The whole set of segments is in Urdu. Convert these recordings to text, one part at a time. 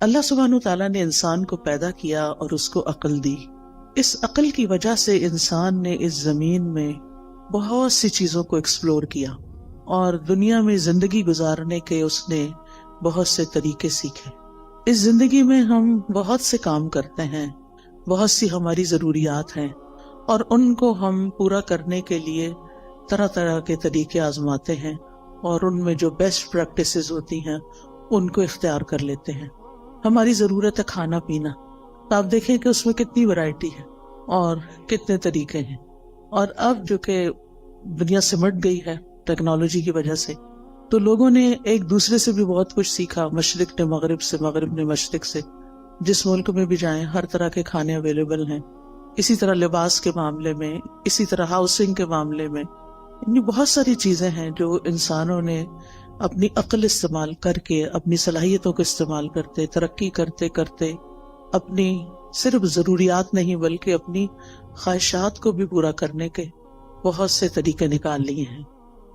اللہ سبحانہ تعالیٰ نے انسان کو پیدا کیا اور اس کو عقل دی. اس عقل کی وجہ سے انسان نے اس زمین میں بہت سی چیزوں کو ایکسپلور کیا اور دنیا میں زندگی گزارنے کے اس نے بہت سے طریقے سیکھے. اس زندگی میں ہم بہت سے کام کرتے ہیں، بہت سی ہماری ضروریات ہیں اور ان کو ہم پورا کرنے کے لیے طرح طرح کے طریقے آزماتے ہیں اور ان میں جو بیسٹ پریکٹسز ہوتی ہیں ان کو اختیار کر لیتے ہیں. ہماری ضرورت ہے کھانا پینا، تو آپ دیکھیں کہ اس میں کتنی ورائٹی ہے اور کتنے طریقے ہیں. اور اب جو کہ دنیا سمٹ گئی ہے ٹیکنالوجی کی وجہ سے، تو لوگوں نے ایک دوسرے سے بھی بہت کچھ سیکھا، مشرق نے مغرب سے، مغرب نے مشرق سے. جس ملک میں بھی جائیں ہر طرح کے کھانے اویلیبل ہیں. اسی طرح لباس کے معاملے میں، اسی طرح ہاؤسنگ کے معاملے میں، یعنی بہت ساری چیزیں ہیں جو انسانوں نے اپنی عقل استعمال کر کے، اپنی صلاحیتوں کو استعمال کرتے، ترقی کرتے کرتے اپنی صرف ضروریات نہیں بلکہ اپنی خواہشات کو بھی پورا کرنے کے بہت سے طریقے نکال لیے ہیں.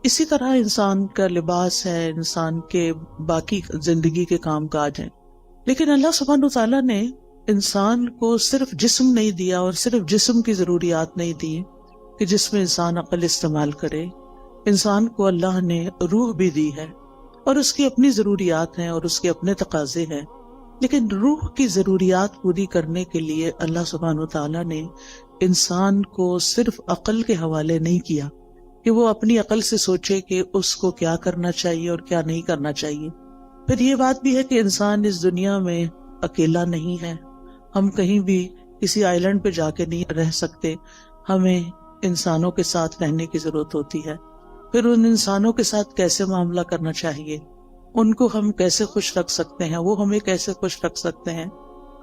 اسی طرح انسان کا لباس ہے، انسان کے باقی زندگی کے کام کاج ہیں. لیکن اللہ سبحانہ تعالیٰ نے انسان کو صرف جسم نہیں دیا اور صرف جسم کی ضروریات نہیں دی کہ جس میں انسان عقل استعمال کرے. انسان کو اللہ نے روح بھی دی ہے اور اس کی اپنی ضروریات ہیں اور اس کے اپنے تقاضے ہیں. لیکن روح کی ضروریات پوری کرنے کے لیے اللہ سبحانہ تعالیٰ نے انسان کو صرف عقل کے حوالے نہیں کیا کہ وہ اپنی عقل سے سوچے کہ اس کو کیا کرنا چاہیے اور کیا نہیں کرنا چاہیے. پھر یہ بات بھی ہے کہ انسان اس دنیا میں اکیلا نہیں ہے. ہم کہیں بھی کسی آئی لینڈ پہ جا کے نہیں رہ سکتے، ہمیں انسانوں کے ساتھ رہنے کی ضرورت ہوتی ہے. پھر ان انسانوں کے ساتھ کیسے معاملہ کرنا چاہیے، ان کو ہم کیسے خوش رکھ سکتے ہیں، وہ ہمیں کیسے خوش رکھ سکتے ہیں.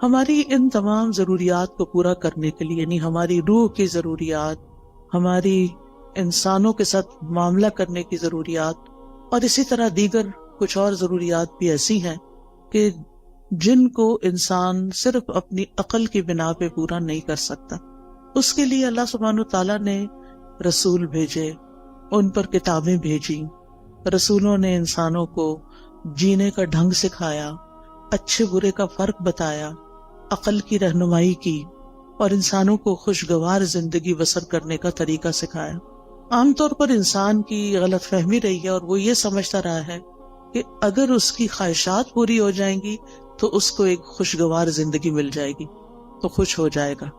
ہماری ان تمام ضروریات کو پورا کرنے کے لیے، یعنی ہماری روح کی ضروریات، ہماری انسانوں کے ساتھ معاملہ کرنے کی ضروریات، اور اسی طرح دیگر کچھ اور ضروریات بھی ایسی ہیں کہ جن کو انسان صرف اپنی عقل کی بنا پہ پورا نہیں کر سکتا. اس کے لیے اللہ سبحانہ تعالیٰ نے رسول بھیجے، ان پر کتابیں بھیجی. رسولوں نے انسانوں کو جینے کا ڈھنگ سکھایا، اچھے برے کا فرق بتایا، عقل کی رہنمائی کی اور انسانوں کو خوشگوار زندگی بسر کرنے کا طریقہ سکھایا. عام طور پر انسان کی غلط فہمی رہی ہے اور وہ یہ سمجھتا رہا ہے کہ اگر اس کی خواہشات پوری ہو جائیں گی تو اس کو ایک خوشگوار زندگی مل جائے گی، تو خوش ہو جائے گا.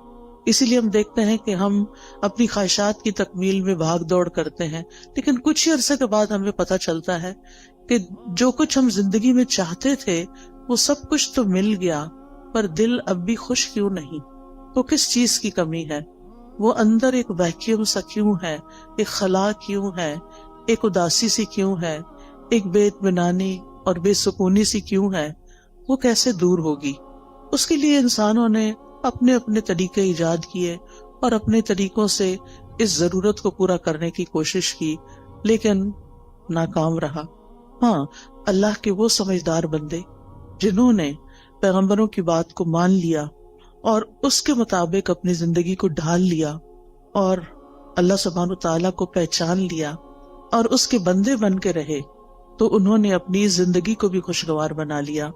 اسی لیے ہم دیکھتے ہیں کہ ہم اپنی خواہشات کی تکمیل میں بھاگ دوڑ کرتے ہیں، لیکن کچھ ہی عرصے کے بعد ہمیں پتہ چلتا ہے کہ جو کچھ ہم زندگی میں چاہتے تھے وہ سب کچھ تو مل گیا، پر دل اب بھی خوش کیوں نہیں؟ تو کس چیز کی کمی ہے؟ وہ اندر ایک ویکیوم سا کیوں ہے، ایک خلا کیوں ہے، ایک اداسی سی کیوں ہے، ایک بے اطمینانی اور بے سکونی سی کیوں ہے؟ وہ کیسے دور ہوگی؟ اس کے لیے انسانوں نے اپنے اپنے طریقے ایجاد کیے اور اپنے طریقوں سے اس ضرورت کو پورا کرنے کی کوشش کی، لیکن ناکام رہا. ہاں، اللہ کے وہ سمجھدار بندے جنہوں نے پیغمبروں کی بات کو مان لیا اور اس کے مطابق اپنی زندگی کو ڈھال لیا اور اللہ سبحانہ تعالیٰ کو پہچان لیا اور اس کے بندے بن کے رہے، تو انہوں نے اپنی زندگی کو بھی خوشگوار بنا لیا.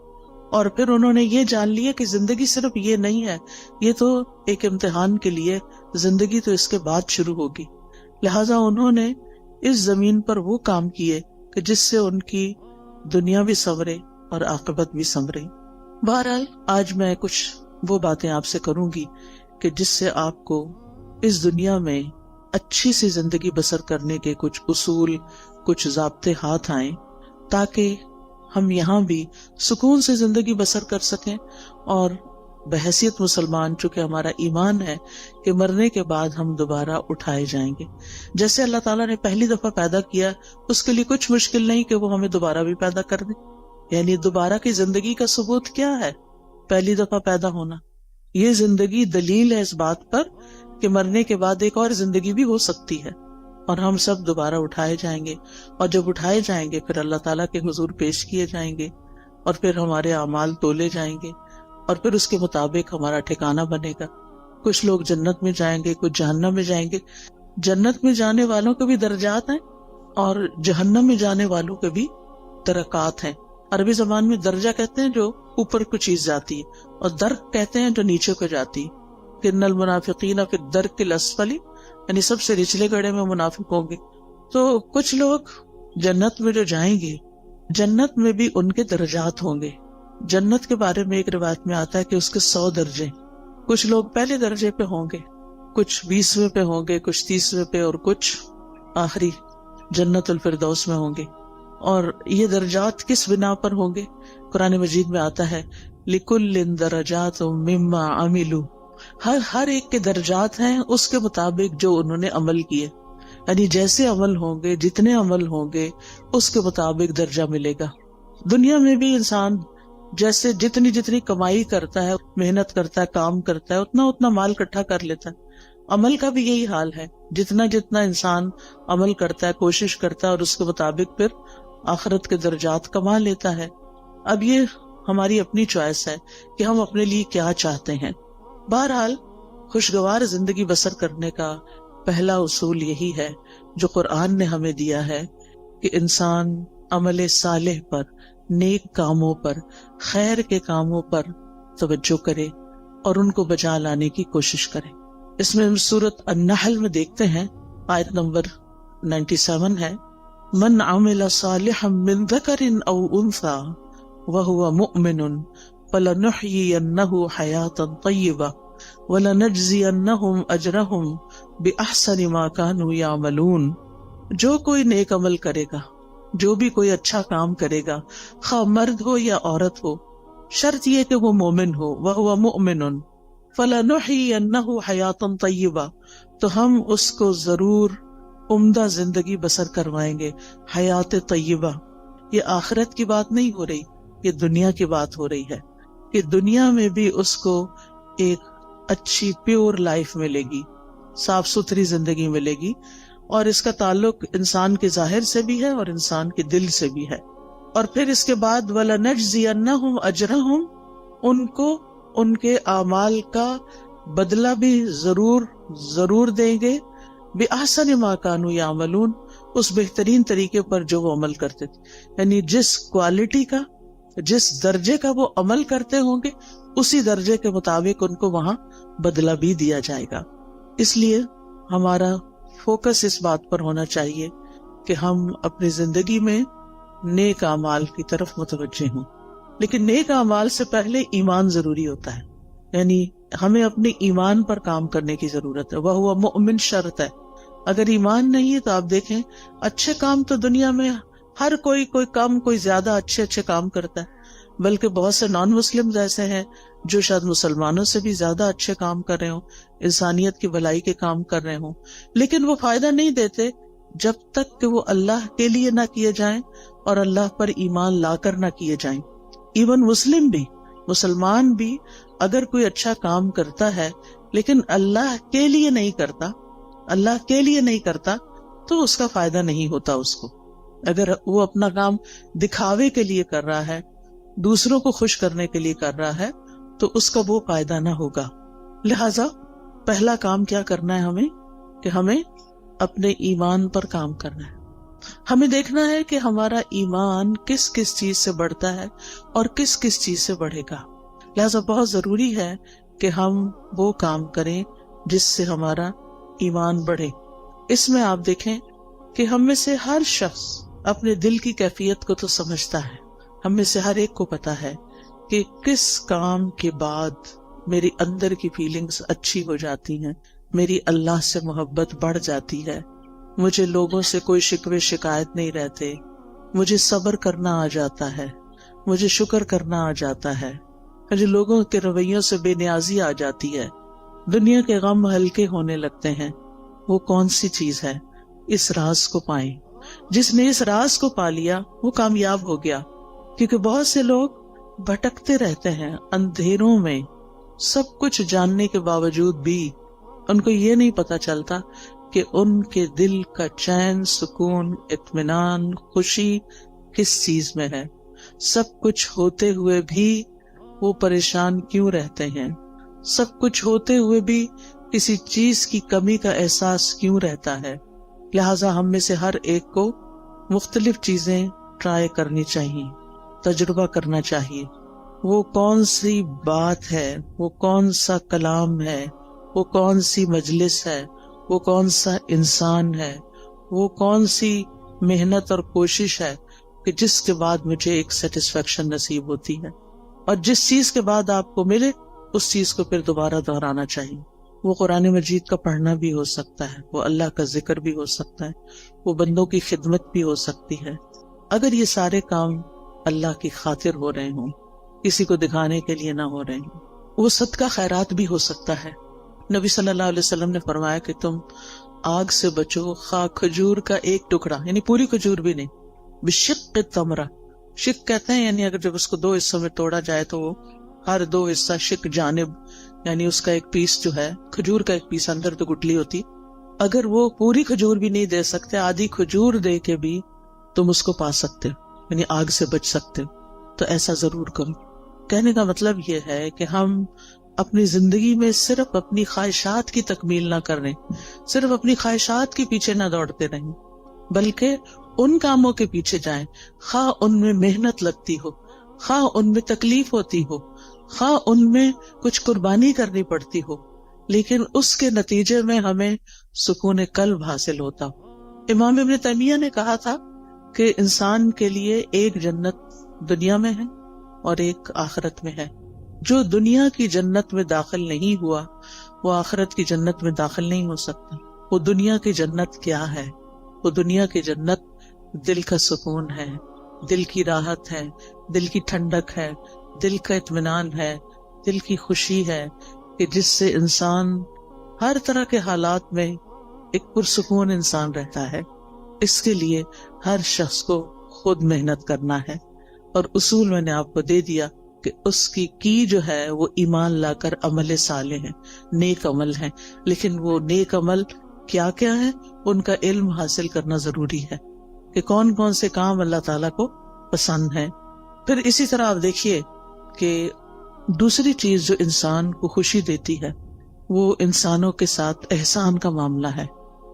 اور پھر انہوں نے یہ جان لیا کہ زندگی صرف یہ نہیں ہے، یہ تو ایک امتحان کے لیے، زندگی تو اس کے بعد شروع ہوگی. لہٰذا انہوں نے اس زمین پر وہ کام کیے کہ جس سے ان کی دنیا بھی سنورے اور عاقبت بھی سنورے. بہرحال آج میں کچھ وہ باتیں آپ سے کروں گی کہ جس سے آپ کو اس دنیا میں اچھی سی زندگی بسر کرنے کے کچھ اصول، کچھ ضابطے ہاتھ آئیں، تاکہ ہم یہاں بھی سکون سے زندگی بسر کر سکیں اور بحیثیت مسلمان، چونکہ ہمارا ایمان ہے کہ مرنے کے بعد ہم دوبارہ اٹھائے جائیں گے. جیسے اللہ تعالیٰ نے پہلی دفعہ پیدا کیا، اس کے لیے کچھ مشکل نہیں کہ وہ ہمیں دوبارہ بھی پیدا کر دے. یعنی دوبارہ کی زندگی کا ثبوت کیا ہے؟ پہلی دفعہ پیدا ہونا. یہ زندگی دلیل ہے اس بات پر کہ مرنے کے بعد ایک اور زندگی بھی ہو سکتی ہے اور ہم سب دوبارہ اٹھائے جائیں گے. اور جب اٹھائے جائیں گے پھر اللہ تعالیٰ کے حضور پیش کیے جائیں گے اور پھر ہمارے اعمال تولے جائیں گے اور پھر اس کے مطابق ہمارا ٹھکانہ بنے گا. کچھ لوگ جنت میں جائیں گے، کچھ جہنم میں جائیں گے. جنت میں جانے والوں کے بھی درجات ہیں اور جہنم میں جانے والوں کے بھی درکات ہیں. عربی زبان میں درجہ کہتے ہیں جو اوپر کو چیز جاتی ہے، اور درک کہتے ہیں جو نیچے کو جاتی ہے۔ کہ ان المنافقین فی الدرک الاسفل، یعنی سب سے نچلے گڑھے میں منافق ہوں گے۔ تو کچھ لوگ جنت میں جو جائیں گے، جنت میں بھی ان کے درجات ہوں گے۔ جنت کے بارے میں ایک روایت میں آتا ہے کہ اس کے 100 درجے، کچھ لوگ پہلے درجے پہ ہوں گے، کچھ 20ویں پہ ہوں گے، کچھ 30ویں پہ، اور کچھ آخری جنت الفردوس میں ہوں گے۔ اور یہ درجات کس بنا پر ہوں گے؟ قرآن مجید میں آتا ہے لِكُلٍّ دَرَجَاتٌ مِّمَّا عَمِلُوا، ہر ایک کے درجات ہیں اس کے مطابق جو انہوں نے عمل کیے، یعنی جیسے عمل ہوں گے، جتنے عمل ہوں گے، اس کے مطابق درجہ ملے گا۔ دنیا میں بھی انسان جیسے جتنی کمائی کرتا ہے، محنت کرتا ہے، کام کرتا ہے، اتنا مال اکٹھا کر لیتا ہے۔ عمل کا بھی یہی حال ہے، جتنا انسان عمل کرتا ہے، کوشش کرتا ہے، اور اس کے مطابق پھر آخرت کے درجات کما لیتا ہے۔ اب یہ ہماری اپنی چوائس ہے کہ ہم اپنے لیے کیا چاہتے ہیں۔ بہرحال خوشگوار زندگی بسر کرنے کا پہلا اصول یہی ہے جو قرآن نے ہمیں دیا ہے کہ انسان عمل صالح پر، نیک کاموں پر، خیر کے کاموں پر توجہ کرے اور ان کو بجا لانے کی کوشش کرے۔ اس میں ہم سورۃ النحل میں دیکھتے ہیں، آیت نمبر 97 ہے، من عمل صالحا من ذکر او انثى وهو مؤمن فلنحيينه حياة طيبة وَلَنَجْزِيَنَّهُمْ أَجْرَهُمْ بِأَحْسَنِ مَا كَانُوا يَعْمَلُونَ۔ جو کوئی نیک عمل کرے گا، جو بھی کوئی اچھا کام کرے گا، خواہ مرد ہو یا عورت ہو، شرط یہ کہ وہ مومن ہو، وَهُوَ مُؤْمِنٌ فَلَنُحْيِيَنَّهُ حَيَاةً طَيِّبَةً، تو ہم اس کو ضرور عمدہ زندگی بسر کروائیں گے۔ حیات طیبہ، یہ آخرت کی بات نہیں ہو رہی، یہ دنیا کی بات ہو رہی ہے کہ دنیا میں بھی اس کو ایک اچھی پیور لائف ملے گی، صاف ستھری زندگی ملے گی، اور اس کا تعلق انسان کے ظاہر سے بھی ہے اور انسان کے دل سے بھی ہے۔ اور پھر اس کے بعد وَلَنَجْزِيَنَّهُمْ أَجْرَهُمْ، ان کو ان کے اعمال کا بدلہ بھی ضرور دیں گے، بِأَحْسَنِ مَا كَانُوا يَعْمَلُونَ، اس بہترین طریقے پر جو وہ عمل کرتے تھے، یعنی جس کوالٹی کا، جس درجے کا وہ عمل کرتے ہوں گے، اسی درجے کے مطابق ان کو وہاں بدلہ بھی دیا جائے گا۔ اس لیے ہمارا فوکس اس بات پر ہونا چاہیے کہ ہم اپنی زندگی میں نیک اعمال کی طرف متوجہ ہوں۔ لیکن نیک اعمال سے پہلے ایمان ضروری ہوتا ہے، یعنی ہمیں اپنے ایمان پر کام کرنے کی ضرورت ہے۔ وہ مؤمن شرط ہے، اگر ایمان نہیں ہے تو آپ دیکھیں اچھے کام تو دنیا میں ہر کوئی کم کوئی زیادہ اچھے کام کرتا ہے، بلکہ بہت سے نان مسلم ایسے ہیں جو شاید مسلمانوں سے بھی زیادہ اچھے کام کر رہے ہوں، انسانیت کی بھلائی کے کام کر رہے ہوں، لیکن وہ فائدہ نہیں دیتے جب تک کہ وہ اللہ کے لیے نہ کیے جائیں اور اللہ پر ایمان لا کر نہ کیے جائیں۔ ایون مسلمان بھی اگر کوئی اچھا کام کرتا ہے لیکن اللہ کے لیے نہیں کرتا تو اس کا فائدہ نہیں ہوتا اس کو۔ اگر وہ اپنا کام دکھاوے کے لیے کر رہا ہے، دوسروں کو خوش کرنے کے لیے کر رہا ہے، تو اس کا وہ فائدہ نہ ہوگا۔ لہذا پہلا کام کیا کرنا ہے ہمیں کہ ہمیں اپنے ایمان پر کام کرنا ہے۔ ہمیں دیکھنا ہے کہ ہمارا ایمان کس کس چیز سے بڑھتا ہے اور کس کس چیز سے بڑھے گا۔ لہذا بہت ضروری ہے کہ ہم وہ کام کریں جس سے ہمارا ایمان بڑھے۔ اس میں آپ دیکھیں کہ ہم میں سے ہر شخص اپنے دل کی کیفیت کو تو سمجھتا ہے، ہم میں سے ہر ایک کو پتا ہے کہ کس کام کے بعد میری اندر کی فیلنگز اچھی ہو جاتی ہیں، میری اللہ سے محبت بڑھ جاتی ہے، مجھے لوگوں سے کوئی شکوے شکایت نہیں رہتے، مجھے صبر کرنا آ جاتا ہے، مجھے شکر کرنا آ جاتا ہے، مجھے لوگوں کے رویوں سے بے نیازی آ جاتی ہے، دنیا کے غم ہلکے ہونے لگتے ہیں۔ وہ کون سی چیز ہے؟ اس راز کو پائیں۔ جس نے اس راز کو پا لیا وہ کامیاب ہو گیا، کیونکہ بہت سے لوگ بھٹکتے رہتے ہیں اندھیروں میں، سب کچھ جاننے کے باوجود بھی ان کو یہ نہیں پتا چلتا کہ ان کے دل کا چین، سکون، اطمینان، خوشی کس چیز میں ہے۔ سب کچھ ہوتے ہوئے بھی وہ پریشان کیوں رہتے ہیں، سب کچھ ہوتے ہوئے بھی کسی چیز کی کمی کا احساس کیوں رہتا ہے۔ لہٰذا ہم میں سے ہر ایک کو مختلف چیزیں ٹرائی کرنی چاہیے تجربہ کرنا چاہیے. وہ کون سی بات ہے، وہ کون سا کلام ہے، وہ کون سی مجلس ہے، وہ کون سا انسان ہے، وہ کون سی محنت اور کوشش ہے کہ جس کے بعد مجھے ایک سیٹسفیکشن نصیب ہوتی ہے. اور جس چیز کے بعد آپ کو ملے اس چیز کو پھر دوبارہ دہرانا چاہیے. وہ قرآن مجید کا پڑھنا بھی ہو سکتا ہے، وہ اللہ کا ذکر بھی ہو سکتا ہے، وہ بندوں کی خدمت بھی ہو سکتی ہے. اگر یہ سارے کام اللہ کی خاطر ہو رہے ہوں، کسی کو دکھانے کے لیے نہ ہو رہے ہوں، وہ صدقہ خیرات بھی ہو سکتا ہے. نبی صلی اللہ علیہ وسلم نے فرمایا کہ تم آگ سے بچو خواہ کھجور کا ایک ٹکڑا، یعنی پوری کھجور بھی نہیں، بشق تمرہ. شق کہتے ہیں یعنی اگر جب اس کو 2 حصوں میں توڑا جائے تو وہ ہر 2 حصہ شق جانب، یعنی اس کا ایک پیس جو ہے کھجور کا ایک پیس اندر تو گٹلی ہوتی، اگر وہ پوری کھجور بھی نہیں دے سکتے، آدھی کھجور دے کے بھی تم اس کو پا سکتے ہو، یعنی آگ سے بچ سکتے ہو. تو ایسا ضرور کرو. کہنے کا مطلب یہ ہے کہ ہم اپنی زندگی میں صرف اپنی خواہشات کی تکمیل نہ کریں، صرف اپنی خواہشات کے پیچھے نہ دوڑتے رہیں، بلکہ ان کاموں کے پیچھے جائیں خواہ ان میں محنت لگتی ہو، خواہ ان میں تکلیف ہوتی ہو، خواہ ان میں کچھ قربانی کرنی پڑتی ہو، لیکن اس کے نتیجے میں ہمیں سکون قلب حاصل ہوتا ہو. امام ابن تیمیہ نے کہا تھا کہ انسان کے لیے ایک جنت دنیا میں ہے اور ایک آخرت میں ہے. جو دنیا کی جنت میں داخل نہیں ہوا وہ آخرت کی جنت میں داخل نہیں ہو سکتا. وہ دنیا کی جنت کیا ہے؟ وہ دنیا کی جنت دل کا سکون ہے، دل کی راحت ہے، دل کی ٹھنڈک ہے، دل کا اطمینان ہے، دل کی خوشی ہے کہ جس سے انسان ہر طرح کے حالات میں ایک پرسکون انسان رہتا ہے. اس کے لیے ہر شخص کو خود محنت کرنا ہے، اور اصول میں نے آپ کو دے دیا کہ اس کی جو ہے وہ ایمان لا کر عمل صالح ہے، نیک عمل ہے. لیکن وہ نیک عمل کیا کیا ہے، ان کا علم حاصل کرنا ضروری ہے کہ کون کون سے کام اللہ تعالیٰ کو پسند ہیں. پھر اسی طرح آپ دیکھیے کہ دوسری چیز جو انسان کو خوشی دیتی ہے وہ انسانوں کے ساتھ احسان کا معاملہ ہے،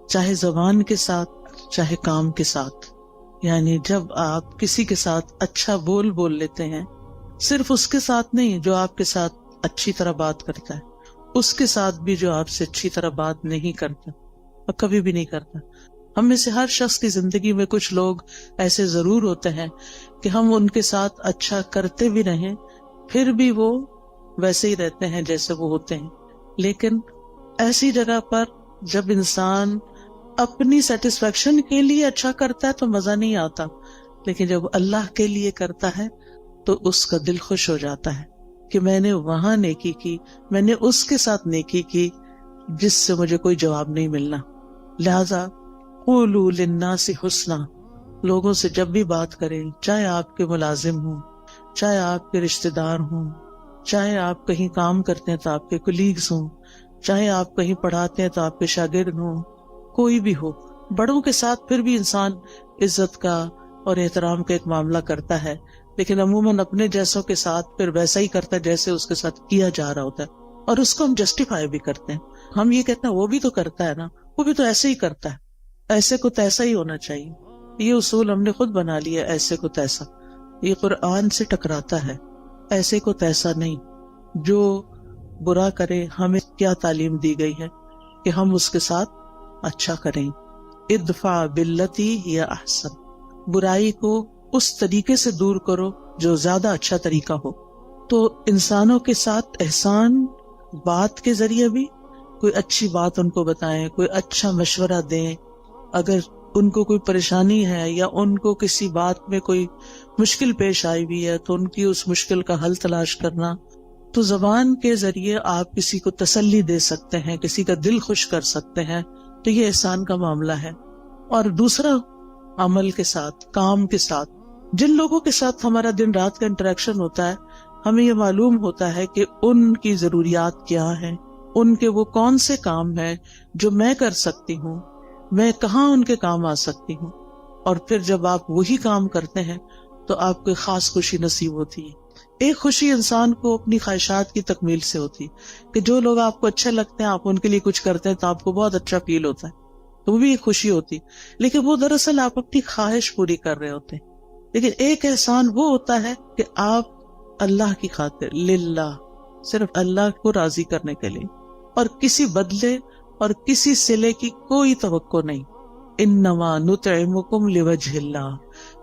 چاہے زبان کے ساتھ چاہے کام کے ساتھ. یعنی جب آپ کسی کے ساتھ اچھا بول لیتے ہیں، صرف اس کے ساتھ نہیں جو آپ کے ساتھ اچھی طرح بات کرتا ہے، اس کے ساتھ بھی جو آپ سے اچھی طرح بات نہیں کرتا اور کبھی بھی نہیں کرتا. ہم میں سے ہر شخص کی زندگی میں کچھ لوگ ایسے ضرور ہوتے ہیں کہ ہم ان کے ساتھ اچھا کرتے بھی رہیں پھر بھی وہ ویسے ہی رہتے ہیں جیسے وہ ہوتے ہیں. لیکن ایسی جگہ پر جب انسان اپنی سیٹسفیکشن کے لیے اچھا کرتا ہے تو مزہ نہیں آتا، لیکن جب اللہ کے لیے کرتا ہے تو اس کا دل خوش ہو جاتا ہے کہ میں نے وہاں نیکی کی، میں نے اس کے ساتھ نیکی کی جس سے مجھے کوئی جواب نہیں ملنا. لہذا قولوا للناس حسنا، لوگوں سے جب بھی بات کریں، چاہے آپ کے ملازم ہوں، چاہے آپ کے رشتہ دار ہوں، چاہے آپ کہیں کام کرتے ہیں تو آپ کے کولیگز ہوں، چاہے آپ کہیں پڑھاتے ہیں تو آپ کے شاگرد ہوں، کوئی بھی ہو، بڑوں کے ساتھ پھر بھی انسان عزت کا اور احترام کا ایک معاملہ کرتا ہے، لیکن عموماً اپنے جیسوں کے ساتھ پھر ویسا ہی کرتا ہے جیسے اس کے ساتھ کیا جا رہا ہوتا ہے، اور اس کو ہم جسٹیفائی بھی کرتے ہیں. ہم یہ کہتے ہیں وہ بھی تو کرتا ہے نا، وہ بھی تو ایسے ہی کرتا ہے، ایسے کو تیسا ہی ہونا چاہیے. یہ اصول ہم نے خود بنا لیا، ایسے کو تیسا. یہ قرآن سے ٹکراتا ہے. ایسے کو تیسا نہیں. جو برا کرے ہمیں کیا تعلیم دی گئی ہے کہ ہم اس کے ساتھ اچھا کریں. ادفع باللتی ہی احسن، برائی کو اس طریقے سے دور کرو جو زیادہ اچھا طریقہ ہو. تو انسانوں کے ساتھ احسان بات کے ذریعے بھی، کوئی اچھی بات ان کو بتائیں، کوئی اچھا مشورہ دیں. اگر ان کو کوئی پریشانی ہے یا ان کو کسی بات میں کوئی مشکل پیش آئی ہوئی ہے تو ان کی اس مشکل کا حل تلاش کرنا. تو زبان کے ذریعے آپ کسی کو تسلی دے سکتے ہیں، کسی کا دل خوش کر سکتے ہیں، تو یہ احسان کا معاملہ ہے. اور دوسرا، عمل کے ساتھ، کام کے ساتھ، جن لوگوں کے ساتھ ہمارا دن رات کا انٹریکشن ہوتا ہے، ہمیں یہ معلوم ہوتا ہے کہ ان کی ضروریات کیا ہیں، ان کے وہ کون سے کام ہیں جو میں کر سکتی ہوں، میں کہاں ان کے کام آ سکتی ہوں. اور پھر جب آپ وہی کام کرتے ہیں تو آپ کو خاص خوشی نصیب ہوتی ہے. ایک خوشی انسان کو اپنی خواہشات کی تکمیل سے ہوتی ہے کہ جو لوگ آپ کو اچھے لگتے ہیں، آپ ان کے لیے کچھ کرتے ہیں تو آپ کو بہت اچھا فیل ہوتا ہے، تو وہ بھی ایک خوشی ہوتی. لیکن وہ دراصل آپ اپنی خواہش پوری کر رہے ہوتے ہیں. لیکن ایک احسان وہ ہوتا ہے کہ آپ اللہ کی خاطر للہ، صرف اللہ کو راضی کرنے کے لیے، اور کسی بدلے اور کسی صلے کی کوئی توقع نہیں. انما نطعمکم لوجہ اللہ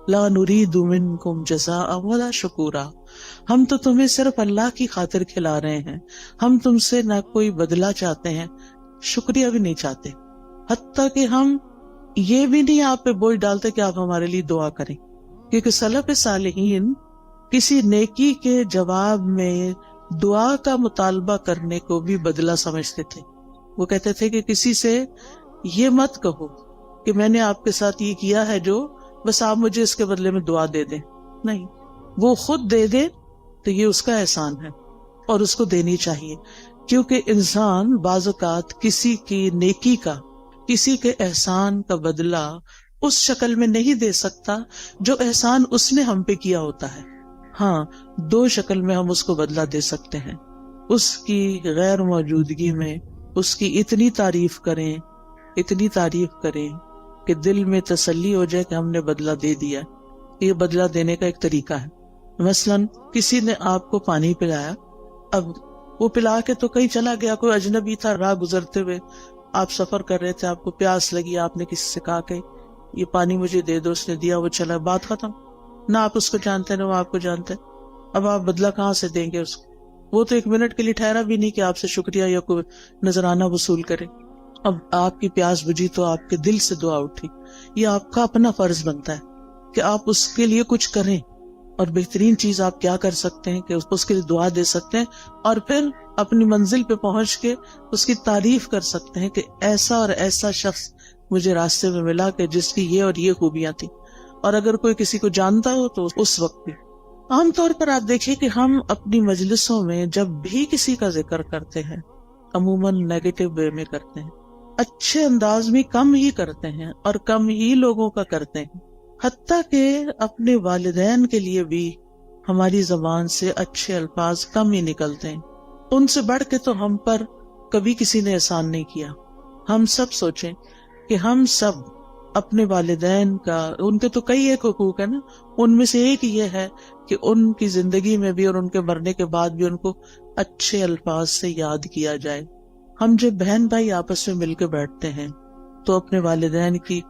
لا نرید منکم جزاء ولا شکورا. ہم تو تمہیں صرف اللہ کی خاطر کھلا رہے ہیں، ہم تم سے نہ کوئی بدلہ چاہتے ہیں، شکریہ بھی نہیں چاہتے، حتیٰ کہ ہم یہ بھی نہیں آپ پہ بوجھ ڈالتے کہ آپ ہمارے لیے دعا کریں. کیونکہ سلف صالحین کسی نیکی کے جواب میں دعا کا مطالبہ کرنے کو بھی بدلہ سمجھتے تھے. وہ کہتے تھے کہ کسی سے یہ مت کہو کہ میں نے آپ کے ساتھ یہ کیا ہے جو بس آپ مجھے اس کے بدلے میں دعا دے دیں. نہیں، وہ خود دے دے تو یہ اس کا احسان ہے اور اس کو دینی چاہیے. کیونکہ انسان بعض اوقات کسی کی نیکی کا، کسی کے احسان کا بدلہ اس شکل میں نہیں دے سکتا جو احسان اس نے ہم پہ کیا ہوتا ہے. ہاں، دو شکل میں ہم اس کو بدلہ دے سکتے ہیں. اس کی غیر موجودگی میں اس کی اتنی تعریف کریں کہ دل میں تسلی ہو جائے کہ ہم نے بدلہ دے دیا. یہ بدلہ دینے کا ایک طریقہ ہے. مثلاً کسی نے آپ کو پانی پلایا، اب وہ پلا کے تو کہیں چلا گیا، کوئی اجنبی تھا، راہ گزرتے ہوئے آپ سفر کر رہے تھے، آپ کو پیاس لگی، آپ نے کسی سے کہا کہ یہ پانی مجھے دے دو، اس نے دیا، وہ چلا، بات ختم. نہ آپ اس کو جانتے نہ وہ آپ کو جانتے. اب آپ بدلہ کہاں سے دیں گے اس کو؟ وہ تو ایک منٹ کے لیے ٹھہرا بھی نہیں کہ آپ سے شکریہ یا کوئی نذرانہ وصول کرے. اب آپ کی پیاس بجھی تو آپ کے دل سے دعا اٹھی. یہ آپ کا اپنا فرض بنتا ہے کہ آپ اس کے لیے کچھ کریں، اور بہترین چیز آپ کیا کر سکتے ہیں کہ اس کے لیے دعا دے سکتے ہیں، اور پھر اپنی منزل پہ پہنچ کے اس کی تعریف کر سکتے ہیں کہ ایسا اور ایسا شخص مجھے راستے میں ملا کہ جس کی یہ اور یہ خوبیاں تھیں. اور اگر کوئی کسی کو جانتا ہو تو اس وقت بھی. عام طور پر آپ دیکھیں کہ ہم اپنی مجلسوں میں جب بھی کسی کا ذکر کرتے ہیں عموماً نیگیٹو وے میں کرتے ہیں، اچھے انداز میں کم ہی کرتے ہیں اور کم ہی لوگوں کا کرتے ہیں. حتیٰ کہ اپنے والدین کے لیے بھی ہماری زبان سے اچھے الفاظ کم ہی نکلتے ہیں. ان سے بڑھ کے تو ہم پر کبھی کسی نے احسان نہیں کیا. ہم سب سوچیں کہ ہم سب اپنے والدین کا، ان کے تو کئی ایک حقوق ہے نا، ان میں سے ایک یہ ہے کہ ان کی زندگی میں بھی اور ان کے مرنے کے بعد بھی ان کو اچھے الفاظ سے یاد کیا جائے. ہم جب بہن بھائی آپس میں مل کے بیٹھتے ہیں تو اپنے والدین کی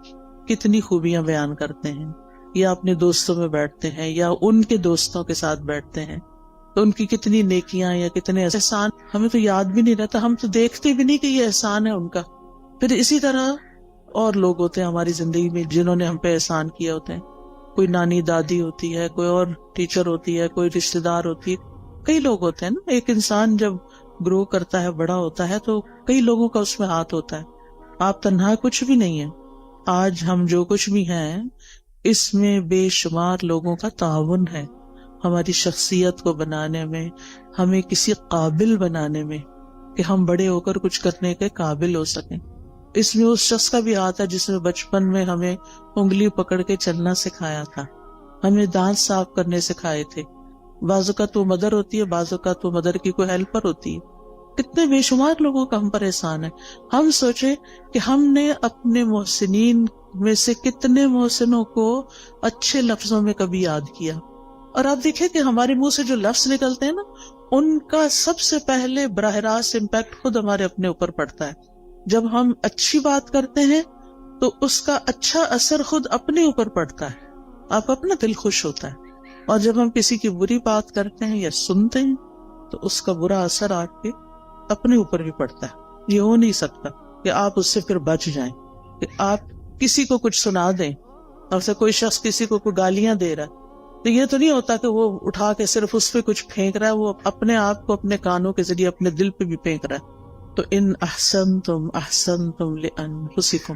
کتنی خوبیاں بیان کرتے ہیں، یا اپنے دوستوں میں بیٹھتے ہیں یا ان کے دوستوں کے ساتھ بیٹھتے ہیں تو ان کی کتنی نیکیاں یا کتنے احسان ہمیں تو یاد بھی نہیں رہتا، ہم تو دیکھتے بھی نہیں کہ یہ احسان ہے ان کا. پھر اسی طرح اور لوگ ہوتے ہیں ہماری زندگی میں جنہوں نے ہم پہ احسان کیا ہوتے ہیں. کوئی نانی دادی ہوتی ہے، کوئی اور ٹیچر ہوتی ہے، کوئی رشتہ دار ہوتی ہے، کئی لوگ ہوتے ہیں نا. ایک انسان جب گرو کرتا ہے، بڑا ہوتا ہے، تو کئی لوگوں کا اس میں ہاتھ ہوتا ہے. آپ تنہا کچھ بھی نہیں ہے. آج ہم جو کچھ بھی ہیں اس میں بے شمار لوگوں کا تعاون ہے ہماری شخصیت کو بنانے میں، ہمیں کسی قابل بنانے میں کہ ہم بڑے ہو کر کچھ کرنے کے قابل ہو سکیں. اس میں اس شخص کا بھی ہاتھ ہے جس نے بچپن میں ہمیں انگلی پکڑ کے چلنا سکھایا تھا، ہمیں دانت صاف کرنے سکھائے تھے. بعض اوقات وہ مدر ہوتی ہے، بعض اوقات وہ مدر کی کوئی ہیلپر ہوتی ہے. کتنے بے شمار لوگوں کا ہم پر احسان ہے. ہم سوچیں کہ ہم نے اپنے محسنین میں سے کتنے محسنوں کو اچھے لفظوں میں کبھی یاد کیا. اور آپ دیکھیں کہ ہمارے منہ سے جو لفظ نکلتے ہیں نا، ان کا سب سے پہلے براہ راست امپیکٹ خود ہمارے اپنے اوپر پڑتا ہے. جب ہم اچھی بات کرتے ہیں تو اس کا اچھا اثر خود اپنے اوپر پڑتا ہے، آپ کا اپنا دل خوش ہوتا ہے. اور جب ہم کسی کی بری بات کرتے ہیں یا سنتے ہیں تو اس کا برا اثر آپ کے اپنے اوپر بھی پڑتا ہے. یہ ہو نہیں سکتا کہ آپ اس سے پھر بچ جائیں، کہ آپ کسی کو کچھ سنا دیں. اور سے کوئی شخص کسی کو کوئی گالیاں دے رہا ہے تو یہ تو نہیں ہوتا کہ وہ اٹھا کے صرف اس پہ کچھ پھینک رہا ہے، وہ اپنے آپ کو اپنے کانوں کے ذریعے اپنے دل پہ بھی پھینک رہا ہے. تو ان احسنتم احسنتم لانفسکم،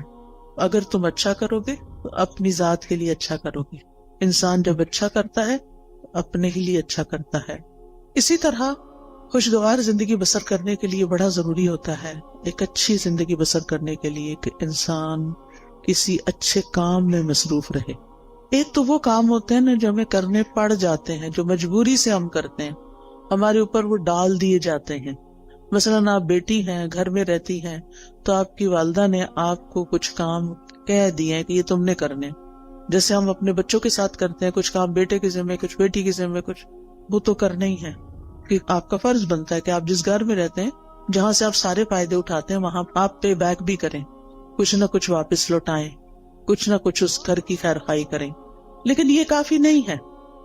اگر تم اچھا کرو گے تو اپنی ذات کے لیے اچھا کرو گے. انسان جب اچھا کرتا ہے اپنے ہی لیے اچھا کرتا ہے. اسی طرح خوشگوار زندگی بسر کرنے کے لیے بڑا ضروری ہوتا ہے، ایک اچھی زندگی بسر کرنے کے لیے، کہ انسان کسی اچھے کام میں مصروف رہے. ایک تو وہ کام ہوتے ہیں نا جو ہمیں کرنے پڑ جاتے ہیں، جو مجبوری سے ہم کرتے ہیں، ہمارے اوپر وہ ڈال دیے جاتے ہیں. مثلاً آپ بیٹی ہیں، گھر میں رہتی ہیں، تو آپ کی والدہ نے آپ کو کچھ کام کہہ دیے کہ یہ تم نے کرنے. جیسے ہم اپنے بچوں کے ساتھ کرتے ہیں، کچھ کام بیٹے کے ذمہ، کچھ بیٹی کے ذمہ، کچھ وہ تو کرنا ہی ہے کہ آپ کا فرض بنتا ہے کہ آپ جس گھر میں رہتے ہیں، جہاں سے آپ سارے فائدے اٹھاتے ہیں، وہاں آپ پے بیک بھی کریں، کچھ نہ کچھ واپس لوٹائیں، کچھ نہ کچھ اس گھر کی خیر خواہی کریں. لیکن یہ کافی نہیں ہے،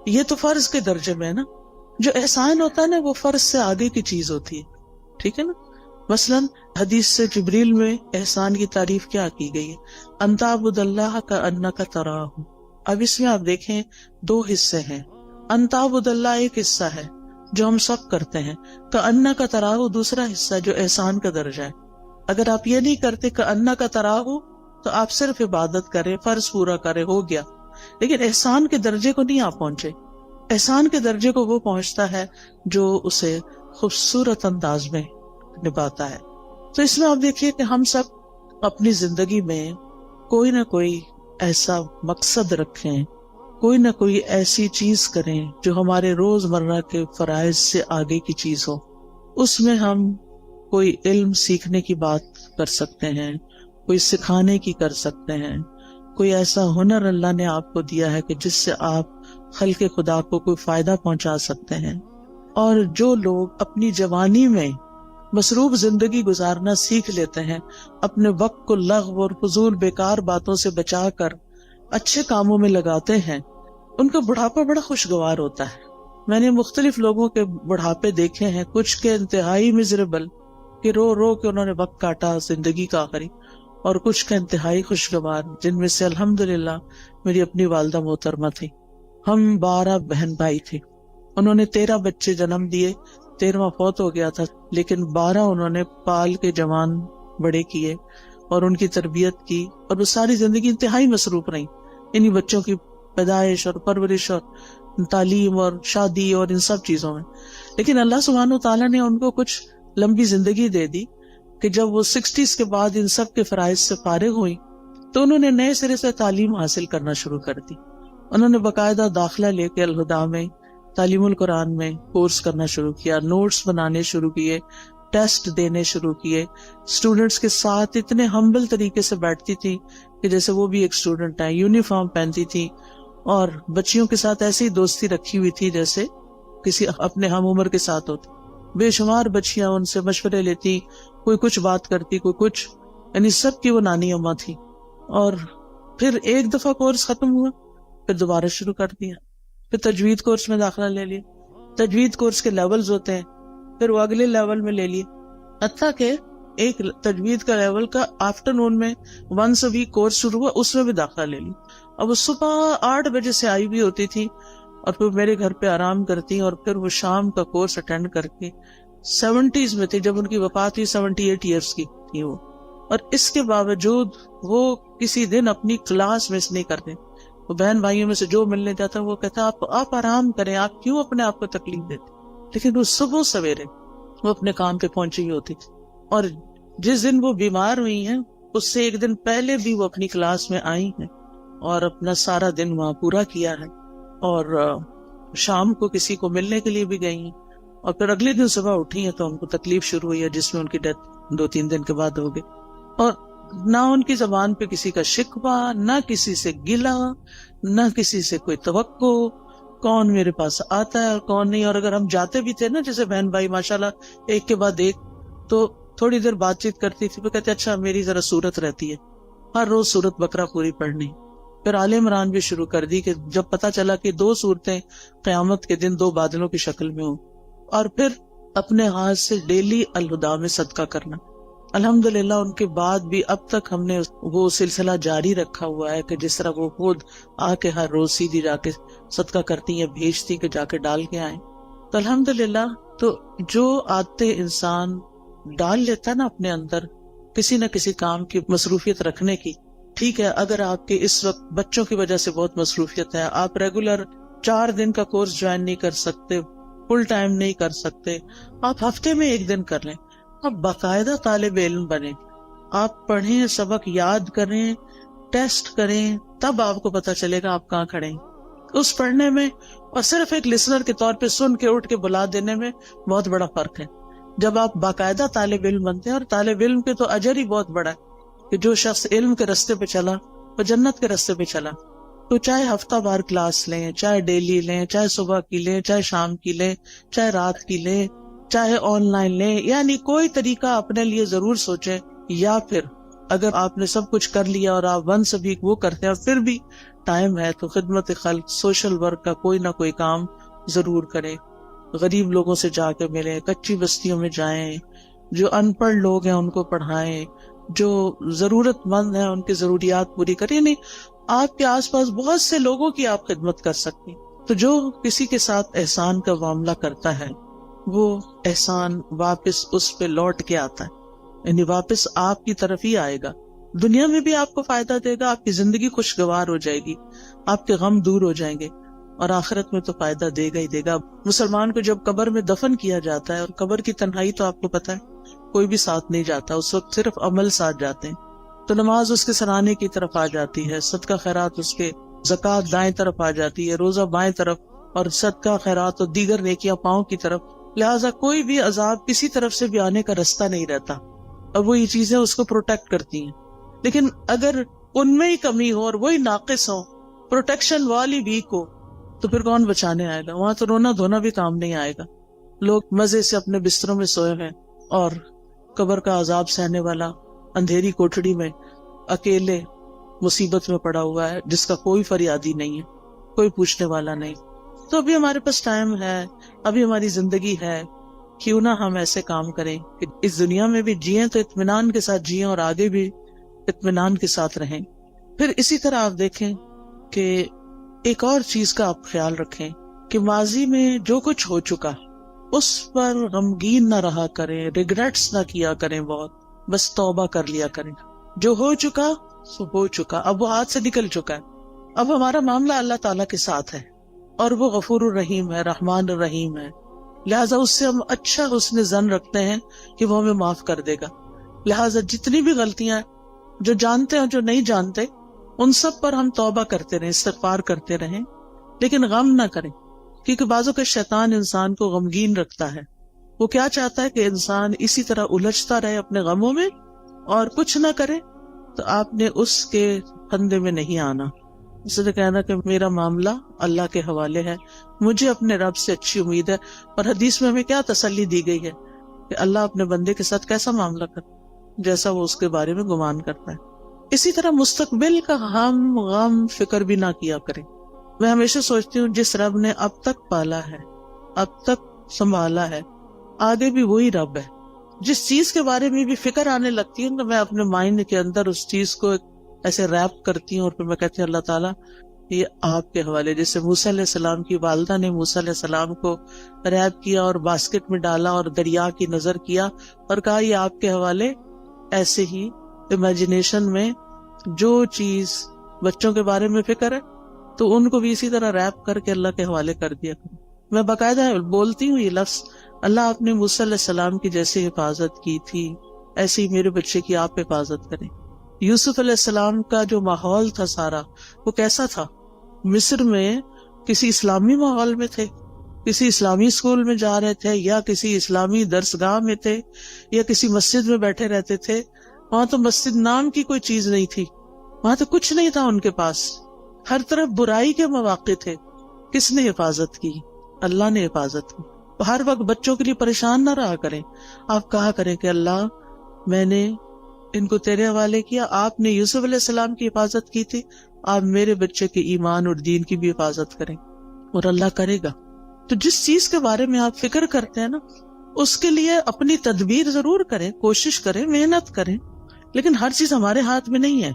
یہ تو فرض کے درجے میں ہے نا. جو احسان ہوتا ہے نا وہ فرض سے آگے کی چیز ہوتی ہے، ٹھیک ہے نا. مثلاً حدیث سے جبریل میں احسان کی تعریف کیا کی گئی ہے؟ ان تعبد اللہ کانک تراہ. اب اس میں آپ دیکھیں دو حصے ہیں. ان تعبد اللہ ایک حصہ ہے جو ہم سب کرتے ہیں، کانک تراہ دوسرا حصہ جو احسان کا درجہ ہے. اگر آپ یہ نہیں کرتے کانک تراہ تو آپ صرف عبادت کریں، فرض پورا کریں، ہو گیا. لیکن احسان کے درجے کو نہیں آپ پہنچے. احسان کے درجے کو وہ پہنچتا ہے جو اسے خوبصورت انداز میں نبھاتا ہے. تو اس میں آپ دیکھیے کہ ہم سب اپنی زندگی میں کوئی نہ کوئی ایسا مقصد رکھیں، کوئی نہ کوئی ایسی چیز کریں جو ہمارے روزمرہ کے فرائض سے آگے کی چیز ہو. اس میں ہم کوئی علم سیکھنے کی بات کر سکتے ہیں، کوئی سکھانے کی کر سکتے ہیں، کوئی ایسا ہنر اللہ نے آپ کو دیا ہے کہ جس سے آپ خلق خدا کو کوئی فائدہ پہنچا سکتے ہیں. اور جو لوگ اپنی جوانی میں مصروف زندگی گزارنا سیکھ لیتے ہیں، اپنے وقت کو لغو اور فضول بیکار باتوں سے بچا کر اچھے کاموں میں لگاتے ہیں، ان کا بڑھاپا بڑا خوشگوار ہوتا ہے. میں نے مختلف لوگوں کے بڑھاپے دیکھے ہیں، کچھ کے انتہائی مزریبل کہ رو رو کے انہوں نے وقت کاٹا زندگی کا آخری، اور کچھ کا انتہائی خوشگوار، جن میں سے الحمدللہ میری اپنی والدہ محترمہ تھی. ہم 12 بہن بھائی تھے، انہوں نے 13 بچے جنم دیے، 13واں فوت ہو گیا تھا، لیکن 12 انہوں نے پال کے جوان بڑے کیے اور ان کی تربیت کی، اور وہ ساری زندگی انتہائی مصروف رہی انہی بچوں کی پیدائش اور پرورش اور تعلیم اور شادی اور ان سب چیزوں میں. لیکن اللہ سبحانہ و تعالیٰ نے ان کو کچھ لمبی زندگی دے دی کہ جب وہ 60s کے بعد ان سب کے فرائض سے فارغ ہوئی تو انہوں نے نئے سرے سے تعلیم حاصل کرنا شروع کر دی. انہوں نے باقاعدہ داخلہ لے کے الہدیٰ میں تعلیم القرآن میں کورس کرنا شروع کیا، نوٹس بنانے شروع کیے، ٹیسٹ دینے شروع کیے. اسٹوڈنٹس کے ساتھ اتنے ہمبل طریقے سے بیٹھتی تھی کہ جیسے وہ بھی ایک اسٹوڈنٹ ہے، یونیفارم پہنتی تھی، اور بچیوں کے ساتھ ایسی دوستی رکھی ہوئی تھی جیسے کسی اپنے ہم عمر کے ساتھ ہوتی. بے شمار بچیاں ان سے مشورے لیتی، کوئی کچھ بات کرتی، کوئی کچھ، یعنی سب کی وہ نانی اماں تھی. اور پھر ایک دفعہ کورس ختم ہوا، پھر دوبارہ شروع کر دیا، پھر تجوید کورس میں داخلہ لے لیا. تجوید کورس کے لیولز ہوتے ہیں، پھر وہ اگلے لیول میں لے لیے، حتیٰ کہ ایک تجوید کا لیول کا آفٹرنون میں 1 ویک کورس شروع ہوا، اس میں بھی داخلہ لے لی. اب وہ صبح 8 بجے سے آئی بھی ہوتی تھی اور پھر میرے گھر پہ آرام کرتی، اور پھر وہ شام کا کورس اٹینڈ کر کے 70s میں تھی جب ان کی وفات ہوئی، 78 ایئرس کی تھی وہ. اور اس کے باوجود وہ کسی دن اپنی کلاس مس نہیں کرتے. وہ بہن بھائیوں میں سے جو ملنے جاتا وہ کہتا آپ آرام کریں، آپ کیوں اپنے آپ کو تکلیف دیتے. لیکن وہ صبح سویرے وہ اپنے کام پہ پہنچی ہوئی ہوتی تھی. اور جس دن وہ بیمار ہوئی ہیں اس سے ایک دن پہلے بھی وہ اپنی کلاس میں آئی ہیں اور اپنا سارا دن وہاں پورا کیا ہے، اور شام کو کسی کو ملنے کے لیے بھی گئی ہیں. اور پھر اگلے دن صبح اٹھی ہیں تو ان کو تکلیف شروع ہوئی ہے، جس میں ان کی ڈیتھ 2-3 دن کے بعد ہو گئی. اور نہ ان کی زبان پہ کسی کا شکوہ، نہ کسی سے گلہ، نہ کسی سے کوئی توقع، کون میرے پاس آتا ہے اور کون نہیں. اور اگر ہم جاتے بھی تھے نا، جیسے بہن بھائی ماشاءاللہ ایک کے بعد ایک، تو تھوڑی دیر بات چیت کرتی تھی، وہ کہتے اچھا میری ذرا سورت رہتی ہے، ہر روز سورت بقرہ پوری پڑھنی. پھر آل عمران بھی شروع کر دی کہ جب پتا چلا کہ 2 سورتیں قیامت کے دن 2 بادلوں کی شکل میں ہوں. اور پھر اپنے ہاتھ سے ڈیلی الہدیٰ میں صدقہ کرنا. الحمدللہ ان کے بعد بھی اب تک ہم نے وہ سلسلہ جاری رکھا ہوا ہے کہ جس طرح وہ خود آ کے ہر روز سیدھی جا کے صدقہ کرتی ہیں، بھیجتی کہ جا کے ڈال کے آئیں. تو الحمدللہ تو جو عادتیں انسان ڈال لیتا نا اپنے اندر کسی نہ کسی کام کی مصروفیت رکھنے کی. ٹھیک ہے اگر آپ کے اس وقت بچوں کی وجہ سے بہت مصروفیت ہے، آپ ریگولر 4 دن کا کورس جوائن نہیں کر سکتے، فل ٹائم نہیں کر سکتے، آپ ہفتے میں 1 دن کر لیں. آپ باقاعدہ طالب علم بنیں، آپ پڑھیں، سبق یاد کریں، ٹیسٹ کریں، تب آپ کو پتا چلے گا آپ کہاں کھڑے ہیں. اس پڑھنے میں اور صرف ایک لسنر کے طور پہ سن کے اٹھ کے بلا دینے میں بہت بڑا فرق ہے. جب آپ باقاعدہ طالب علم بنتے ہیں، اور طالب علم کے تو اجر ہی بہت بڑا ہے کہ جو شخص علم کے راستے پہ چلا وہ جنت کے راستے پہ چلا. تو چاہے ہفتہ وار کلاس لیں، چاہے ڈیلی لیں، چاہے صبح کی لیں، چاہے شام کی لیں، چاہے رات کی لیں، چاہے آن لائن لیں، یعنی کوئی طریقہ اپنے لیے ضرور سوچیں. یا پھر اگر آپ نے سب کچھ کر لیا اور آپ ون سے بھی وہ کرتے ہیں اور پھر بھی ٹائم ہے تو خدمت خلق، سوشل ورک کا کوئی نہ کوئی کام ضرور کریں. غریب لوگوں سے جا کے ملیں، کچی بستیوں میں جائیں، جو ان پڑھ لوگ ہیں ان کو پڑھائیں، جو ضرورت مند ہیں ان کی ضروریات پوری کریں. یعنی آپ کے آس پاس بہت سے لوگوں کی آپ خدمت کر سکتے ہیں. تو جو کسی کے ساتھ احسان کا معاملہ کرتا ہے وہ احسان واپس اس پہ لوٹ کے آتا ہے، یعنی واپس آپ کی طرف ہی آئے گا. دنیا میں بھی آپ کو فائدہ دے گا، آپ کی زندگی خوشگوار ہو جائے گی، آپ کے غم دور ہو جائیں گے، اور آخرت میں تو فائدہ دے گا ہی دے گا. مسلمان کو جب قبر میں دفن کیا جاتا ہے، اور قبر کی تنہائی تو آپ کو پتا ہے کوئی بھی ساتھ نہیں جاتا، اس وقت صرف عمل ساتھ جاتے ہیں. تو نماز اس کے سرانے کی طرف آ جاتی ہے، صدقہ خیرات اس کے، زکوٰۃ دائیں طرف آ جاتی ہے، روزہ بائیں طرف، اور صدقہ خیرات اور دیگر نیکیاں پاؤں کی طرف. لہٰذا کوئی بھی عذاب کسی طرف سے بھی آنے کا رستہ نہیں رہتا، اور وہ یہ چیزیں اس کو پروٹیکٹ کرتی ہیں. لیکن اگر ان میں ہی کمی ہو اور وہی ناقص ہو، پروٹیکشن والی ویک ہو، تو پھر کون بچانے آئے گا؟ وہاں تو رونا دھونا بھی کام نہیں آئے گا. لوگ مزے سے اپنے بستروں میں سوئے ہیں، اور قبر کا عذاب سہنے والا اندھیری کوٹڑی میں اکیلے مصیبت میں پڑا ہوا ہے، جس کا کوئی فریادی نہیں ہے، کوئی پوچھنے والا نہیں. تو ابھی ہمارے پاس ٹائم ہے، ابھی ہماری زندگی ہے، کیوں نہ ہم ایسے کام کریں کہ اس دنیا میں بھی جئیں تو اطمینان کے ساتھ جئیں، اور آگے بھی اطمینان کے ساتھ رہیں. پھر اسی طرح آپ دیکھیں کہ ایک اور چیز کا آپ خیال رکھیں کہ ماضی میں جو کچھ ہو چکا اس پر غمگین نہ رہا کریں، ریگریٹس نہ کیا کریں بہت، بس توبہ کر لیا کریں. جو ہو چکا سو ہو چکا، اب وہ ہاتھ سے نکل چکا ہے. اب ہمارا معاملہ اللہ تعالیٰ کے ساتھ ہے، اور وہ غفور الرحیم ہے، رحمان الرحیم ہے. لہٰذا اس سے ہم اچھا حسن ظن رکھتے ہیں کہ وہ ہمیں معاف کر دے گا. لہٰذا جتنی بھی غلطیاں جو جانتے ہیں جو نہیں جانتے، ان سب پر ہم توبہ کرتے رہیں، استغفار کرتے رہیں، لیکن غم نہ کریں. کیونکہ بعضوں کا شیطان انسان کو غمگین رکھتا ہے. وہ کیا چاہتا ہے کہ انسان اسی طرح الجھتا رہے اپنے غموں میں اور کچھ نہ کرے. تو آپ نے اس کے پھندے میں نہیں آنا. اس نے کہنا کہ میرا معاملہ اللہ کے حوالے ہے، مجھے اپنے رب سے اچھی امید ہے. اور حدیث میں ہمیں کیا تسلی دی گئی ہے کہ اللہ اپنے بندے کے ساتھ کیسا معاملہ کرتا ہے، جیسا وہ اس کے بارے میں گمان کرتا ہے. اسی طرح مستقبل کا ہم غم فکر بھی نہ کیا کریں. میں ہمیشہ سوچتی ہوں جس رب نے اب تک پالا ہے، اب تک سنبھالا ہے، آگے بھی وہی رب ہے. جس چیز کے بارے میں بھی فکر آنے لگتی ہے تو میں اپنے مائنڈ کے اندر اس چیز کو ایسے ریپ کرتی ہوں، اور پھر میں کہتی ہوں اللہ تعالیٰ یہ آپ کے حوالے. جیسے موسیٰ علیہ السلام کی والدہ نے موسیٰ علیہ السلام کو ریپ کیا اور باسکٹ میں ڈالا اور دریا کی نظر کیا اور کہا یہ آپ کے حوالے. ایسے ہی امیجنیشن میں جو چیز بچوں کے بارے میں فکر ہے تو ان کو بھی اسی طرح ریپ کر کے اللہ کے حوالے کر دیا کریں. میں باقاعدہ بولتی ہوں یہ لفظ، اللہ آپ نے موسیٰ علیہ السلام کی جیسے حفاظت کی تھی ایسے ہی میرے بچے کی آپ حفاظت کریں. یوسف علیہ السلام کا جو ماحول تھا سارا وہ کیسا تھا؟ مصر میں کسی اسلامی ماحول میں تھے، کسی اسلامی اسکول میں جا رہے تھے، یا کسی اسلامی درسگاہ میں تھے، یا کسی مسجد میں بیٹھے رہتے تھے. وہاں تو مسجد نام کی کوئی چیز نہیں تھی، وہاں تو کچھ نہیں تھا ان کے پاس. ہر طرف برائی کے مواقع تھے. کس نے حفاظت کی؟ اللہ نے حفاظت کی. ہر وقت بچوں کے لیے پریشان نہ رہا کریں. آپ کہا کریں کہ اللہ میں نے ان کو تیرے حوالے کیا، آپ نے یوسف علیہ السلام کی حفاظت کی تھی، آپ میرے بچے کے ایمان اور دین کی بھی حفاظت کریں، اور اللہ کرے گا. تو جس چیز کے بارے میں آپ فکر کرتے ہیں نا اس کے لیے اپنی تدبیر ضرور کریں، کوشش کریں، محنت کریں، لیکن ہر چیز ہمارے ہاتھ میں نہیں ہے،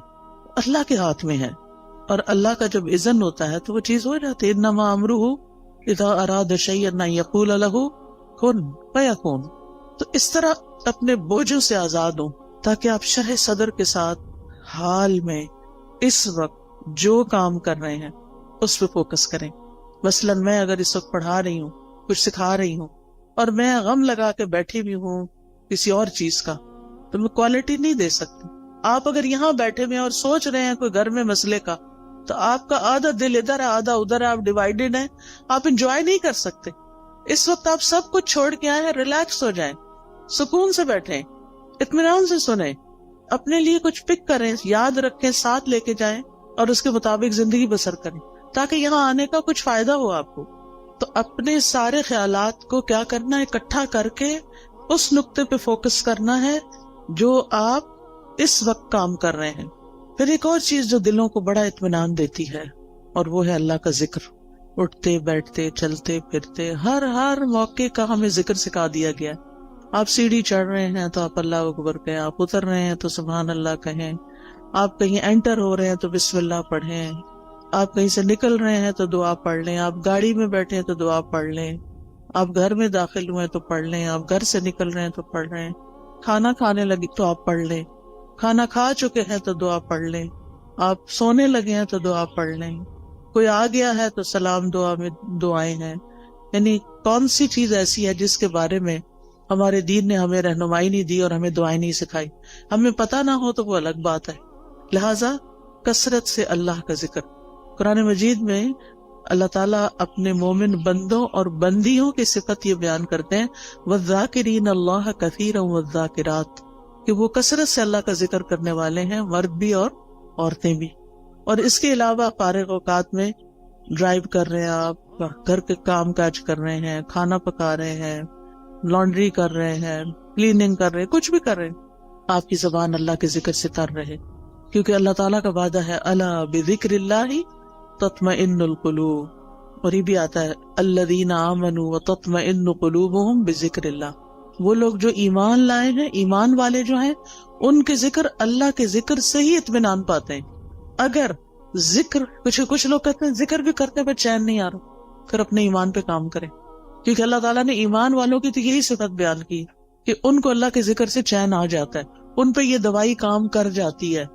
اللہ کے ہاتھ میں ہے. اور اللہ کا جب اذن ہوتا ہے تو وہ چیز ہو جاتی ہے. انما امرہ اذا اراد شیئا ان یقول لہ کن فیکون. تو اس طرح اپنے بوجھوں سے آزاد ہوں تاکہ آپ شرح صدر کے ساتھ حال میں اس وقت جو کام کر رہے ہیں اس پہ فوکس کریں. مثلا میں اگر اس وقت پڑھا رہی ہوں، کچھ سکھا رہی ہوں، اور میں غم لگا کے بیٹھی بھی ہوں کسی اور چیز کا، تو میں کوالٹی نہیں دے سکتی. آپ اگر یہاں بیٹھے ہوئے اور سوچ رہے ہیں کوئی گھر میں مسئلے کا، تو آپ کا آدھا دل ادھر ہے آدھا ادھر ہے، آپ ڈیوائیڈڈ ہیں، آپ انجوائے نہیں کر سکتے. اس وقت آپ سب کچھ چھوڑ کے آئے ہیں، ریلیکس ہو جائیں، سکون سے بیٹھیں، اطمینان سے سنیں، اپنے لیے کچھ پک کریں، یاد رکھیں، ساتھ لے کے جائیں، اور اس کے مطابق زندگی بسر کریں تاکہ یہاں آنے کا کچھ فائدہ ہو آپ کو. تو اپنے سارے خیالات کو کیا کرنا ہے, اکٹھا کر کے اس نقطے پہ فوکس کرنا ہے جو آپ اس وقت کام کر رہے ہیں. پھر ایک اور چیز جو دلوں کو بڑا اطمینان دیتی ہے اور وہ ہے اللہ کا ذکر. اٹھتے بیٹھتے چلتے پھرتے ہر موقع کا ہمیں ذکر سکھا دیا گیا. آپ سیڑھی چڑھ رہے ہیں تو آپ اللہ اکبر کہیں, آپ اتر رہے ہیں تو سبحان اللہ کہیں, آپ کہیں انٹر ہو رہے ہیں تو بسم اللہ پڑھیں, آپ کہیں سے نکل رہے ہیں تو دعا پڑھ لیں, آپ گاڑی میں بیٹھے ہیں تو دعا پڑھ لیں, آپ گھر میں داخل ہوئے تو پڑھ لیں, آپ گھر سے نکل رہے ہیں تو پڑھ رہے ہیں, کھانا کھانے لگے تو آپ پڑھ لیں, کھانا کھا چکے ہیں تو دعا پڑھ لیں, آپ سونے لگے ہیں تو دعا پڑھ لیں, کوئی آ گیا ہے تو سلام دعا میں دعائیں ہیں. یعنی کون سی چیز ایسی ہے جس کے بارے میں ہمارے دین نے ہمیں رہنمائی نہیں دی اور ہمیں دعائیں نہیں سکھائی. ہمیں پتہ نہ ہو تو وہ الگ بات ہے. لہٰذا کثرت سے اللہ کا ذکر. قرآن مجید میں اللہ تعالیٰ اپنے مومن بندوں اور بندیوں کی صفت یہ بیان کرتے ہیں وَالذَّاكِرِينَ اللَّهَ كَثِيرًا وَالذَّاكِرَاتِ, کہ وہ کثرت سے اللہ کا ذکر کرنے والے ہیں, مرد بھی اور عورتیں بھی. اور اس کے علاوہ فارغ اوقات میں ڈرائیو کر رہے ہیں, آپ گھر کے کام کاج کر رہے ہیں, کھانا پکا رہے ہیں, لانڈری کر رہے ہیں, کلیننگ کر رہے ہیں, کچھ بھی کر رہے ہیں, آپ کی زبان اللہ کے ذکر سے تر رہے, کیونکہ اللہ تعالیٰ کا وعدہ ہے الا بذکر اللہ تطمئن القلوب. اور یہ بھی آتا ہے الذین آمنوا وتطمئن قلوبہم بذکر اللہ. وہ لوگ جو ایمان لائے ہیں, ایمان والے جو ہیں, ان کے ذکر اللہ کے ذکر سے ہی اطمینان پاتے ہیں. اگر ذکر کچھ لوگ کہتے ہیں ذکر بھی کرتے پر چین نہیں آ رہا, پھر اپنے ایمان پہ کام کریں, کیونکہ اللہ تعالیٰ نے ایمان والوں کی تو یہی صفت بیان کی کہ ان کو اللہ کے ذکر سے چین آ جاتا ہے, ان پہ یہ دوائی کام کر جاتی ہے.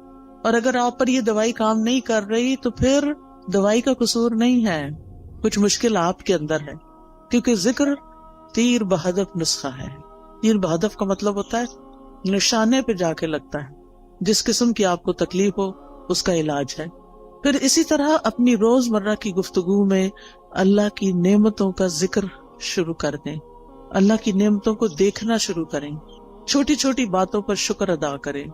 اور اگر آپ پر یہ دوائی کام نہیں کر رہی تو پھر دوائی کا قصور نہیں ہے, کچھ مشکل آپ کے اندر ہے, کیونکہ ذکر تیر بہدف نسخہ ہے. تیر بہدف کا مطلب ہوتا ہے نشانے پہ جا کے لگتا ہے, جس قسم کی آپ کو تکلیف ہو اس کا علاج ہے. پھر اسی طرح اپنی روزمرہ کی گفتگو میں اللہ کی نعمتوں کا ذکر شروع کر دیں, اللہ کی نعمتوں کو دیکھنا شروع کریں, چھوٹی چھوٹی باتوں پر شکر ادا کریں.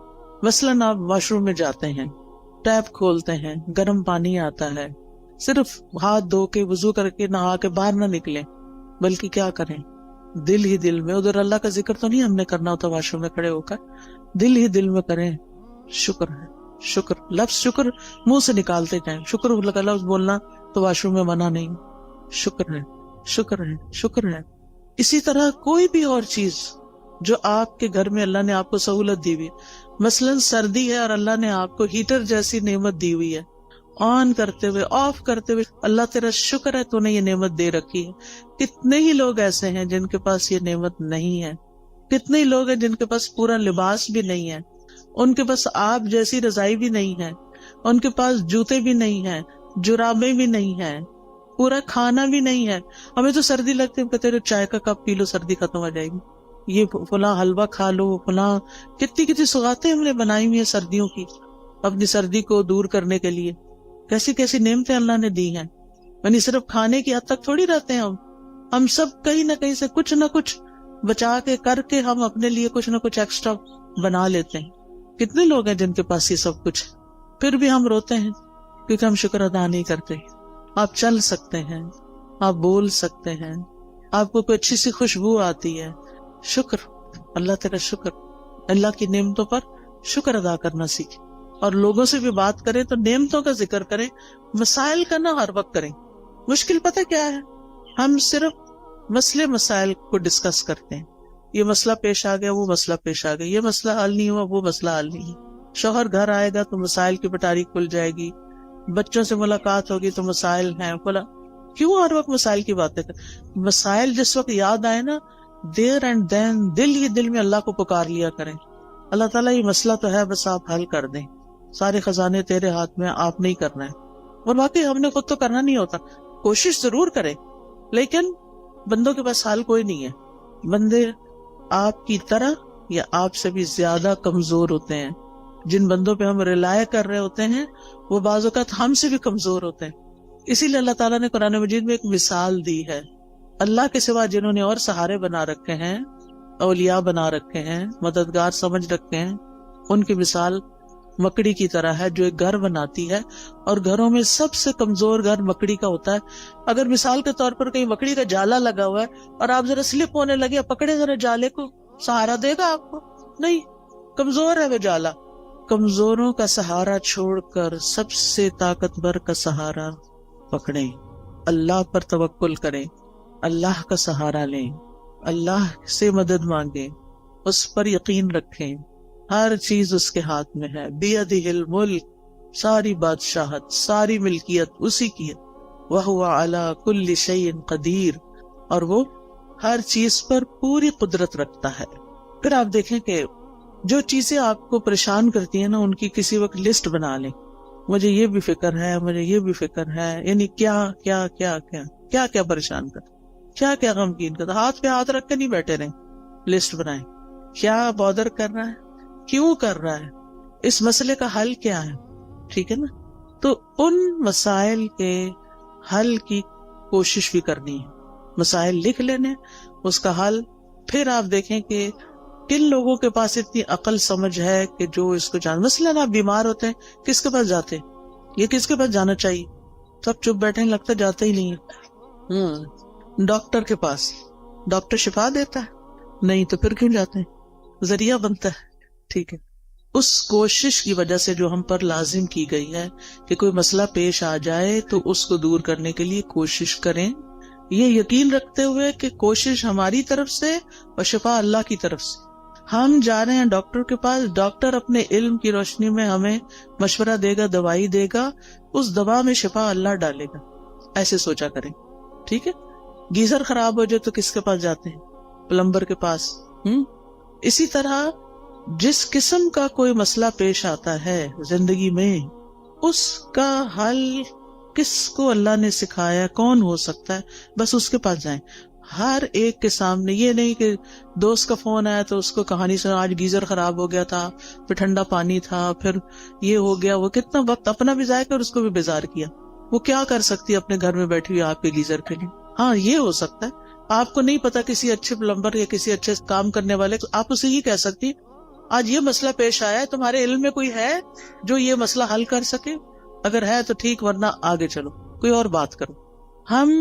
مثلاً آپ واش روم میں جاتے ہیں, ٹیپ کھولتے ہیں, گرم پانی آتا ہے, صرف ہاتھ دھو کے وضو کر کے نہا کے باہر نہ نکلیں, بلکہ کیا کریں, دل ہی دل میں, ادھر اللہ کا ذکر تو نہیں ہم نے کرنا ہوتا واش روم میں کھڑے ہو کر, دل ہی دل میں کریں شکر ہے, شکر, لفظ شکر منہ سے نکالتے جائیں, شکر لفظ بولنا تو واش روم میں منع نہیں, شکر ہے, شکر ہے, شکر ہے. اسی طرح کوئی بھی اور چیز جو آپ کے گھر میں اللہ نے آپ کو سہولت دی ہوئی, مثلاً سردی ہے اور اللہ نے آپ کو ہیٹر جیسی نعمت دی ہوئی ہے, آن کرتے ہوئے آف کرتے ہوئے اللہ تیرا شکر ہے تو نے یہ نعمت دے رکھی ہے. کتنے ہی لوگ ایسے ہیں جن کے پاس یہ نعمت نہیں ہے, کتنے ہی لوگ ہیں جن کے پاس پورا لباس بھی نہیں ہے, ان کے پاس آپ جیسی رضائی بھی نہیں ہے, ان کے پاس جوتے بھی نہیں ہیں, جرابیں بھی نہیں ہیں, پورا کھانا بھی نہیں ہے. ہمیں تو سردی لگتی ہے, کہتے چائے کا کپ پی لو سردی ختم ہو جائے گی, یہ فلاں حلوہ کھا لو, فلاں کتنی سوغاتیں ہم نے بنائی ہوئی ہیں سردیوں کی اپنی سردی کو دور کرنے کے لیے. کیسی کیسی نعمتیں اللہ نے دی ہیں. یعنی صرف کھانے کی حد تک تھوڑی رہتے ہیں ہم سب کہیں نہ کہیں سے کچھ نہ کچھ بچا کے کر کے ہم اپنے لیے کچھ نہ کچھ ایکسٹرا بنا لیتے ہیں. کتنے لوگ ہیں جن کے پاس یہ سب کچھ, پھر بھی ہم روتے ہیں کیونکہ ہم شکر ادا نہیں کرتے. آپ چل سکتے ہیں, آپ بول سکتے ہیں, آپ کو کوئی اچھی سی خوشبو آتی ہے, شکر, اللہ تیرا شکر. اللہ کی نعمتوں پر شکر ادا کرنا سیکھیں, اور لوگوں سے بھی بات کریں تو نعمتوں کا ذکر کریں, مسائل کا نہ ہر وقت کریں. مشکل پتہ کیا ہے, ہم صرف مسائل کو ڈسکس کرتے ہیں, یہ مسئلہ پیش آ گیا, وہ مسئلہ پیش آ گیا, یہ مسئلہ حل نہیں ہوا, وہ مسئلہ حل نہیں. شوہر گھر آئے گا تو مسائل کی پٹاری کھل جائے گی, بچوں سے ملاقات ہوگی تو مسائل ہیں, کیوں ہر وقت مسائل کی باتیں کریں. مسائل جس وقت یاد آئے نا, دیر اینڈ دین دل ہی دل میں اللہ کو پکار لیا کریں, اللہ تعالیٰ یہ مسئلہ تو ہے, بس آپ حل کر دیں, سارے خزانے تیرے ہاتھ میں, آپ نہیں کرنا ہے. اور باقی ہم نے خود تو کرنا نہیں ہوتا, کوشش ضرور کریں, لیکن بندوں کے پاس حال کوئی نہیں ہے. بندے آپ کی طرح یا آپ سے بھی زیادہ کمزور ہوتے ہیں. جن بندوں پہ ہم ریلائے کر رہے ہوتے ہیں وہ بعض اوقات ہم سے بھی کمزور ہوتے ہیں. اسی لیے اللہ تعالیٰ نے قرآن مجید میں ایک مثال دی ہے. اللہ کے سوا جنہوں نے اور سہارے بنا رکھے ہیں, اولیاء بنا رکھے ہیں, مددگار سمجھ رکھے ہیں, ان کی مثال مکڑی کی طرح ہے جو ایک گھر بناتی ہے، اور گھروں میں سب سے کمزور گھر مکڑی کا ہوتا ہے. اگر مثال کے طور پر کہیں مکڑی کا جالا لگا ہوا ہے اور آپ ذرا سلپ ہونے لگے، پکڑے ذرا جالے کو، سہارا دے گا آپ کو؟ نہیں، کمزور ہے وہ جالا. کمزوروں کا سہارا چھوڑ کر سب سے طاقتور کا سہارا پکڑیں، اللہ پر توکل کریں، اللہ کا سہارا لیں، اللہ سے مدد مانگیں، اس پر یقین رکھیں. ہر چیز اس کے ہاتھ میں ہے. بیدہ الملک، ساری بادشاہت، ساری ملکیت اسی کی ہے. وہو علی کل شیء قدیر، اور وہ ہر چیز پر پوری قدرت رکھتا ہے. پھر آپ دیکھیں کہ جو چیزیں آپ کو پریشان کرتی ہیں نا، ان کی کسی وقت لسٹ بنا لیں. مجھے یہ بھی فکر ہے، مجھے یہ بھی فکر ہے، یعنی کیا کیا کیا کیا کیا کیا پریشان کر، کیا کیا غمگین کرتا. ہاتھ پہ ہاتھ رکھ کے نہیں بیٹھے رہیں، لسٹ بنائیں. کیا بادر کر رہا ہے، کیوں کر رہا ہے، اس مسئلے کا حل کیا ہے. ٹھیک ہے نا؟ تو ان مسائل کے حل کی کوشش بھی کرنی ہے. مسائل لکھ لینے، اس کا حل. پھر آپ دیکھیں کہ کن لوگوں کے پاس اتنی عقل سمجھ ہے کہ جو اس کو جان. مثلاً آپ بیمار ہوتے ہیں، کس کے پاس جاتے ہیں؟ یہ کس کے پاس جانا چاہیے؟ سب چپ بیٹھے ہیں، لگتا جاتے ہی نہیں ہے. ڈاکٹر کے پاس. ڈاکٹر شفا دیتا ہے؟ نہیں، تو پھر کیوں جاتے ہیں؟ ذریعہ بنتا ہے. ٹھیک ہے. اس کوشش کی وجہ سے جو ہم پر لازم کی گئی ہے کہ کوئی مسئلہ پیش آ جائے تو اس کو دور کرنے کے لیے کوشش کریں، یہ یقین رکھتے ہوئے کہ کوشش ہماری طرف سے اور شفا اللہ کی طرف سے. ہم جا رہے ہیں ڈاکٹر کے پاس، ڈاکٹر اپنے علم کی روشنی میں ہمیں مشورہ دے گا، دوائی دے گا، اس دوا میں شفا اللہ ڈالے گا. ایسے سوچا کریں. ٹھیک ہے. گیزر خراب ہو جائے تو کس کے پاس جاتے ہیں؟ پلمبر کے پاس. اسی طرح جس قسم کا کوئی مسئلہ پیش آتا ہے زندگی میں، اس کا حل کس کو اللہ نے سکھایا، کون ہو سکتا ہے، بس اس کے پاس جائیں. ہر ایک کے سامنے. یہ نہیں کہ دوست کا فون آیا تو اس کو کہانی سنا، آج گیزر خراب ہو گیا تھا، پھر ٹھنڈا پانی تھا، پھر یہ ہو گیا. وہ کتنا وقت اپنا بھی ضائع کر اس کو بھی بیزار کیا. وہ کیا کر سکتی ہے اپنے گھر میں بیٹھی ہوئی آپ کے گیزر کے لیے؟ ہاں، یہ ہو سکتا ہے. آپ کو نہیں پتا کسی اچھے پلمبر یا کسی اچھے کام کرنے والے کو، آپ اسے یہ کہہ سکتی آج یہ مسئلہ پیش آیا ہے، تمہارے علم میں کوئی ہے جو یہ مسئلہ حل کر سکے؟ اگر ہے تو ٹھیک، ورنہ آگے چلو، کوئی اور بات کرو. ہم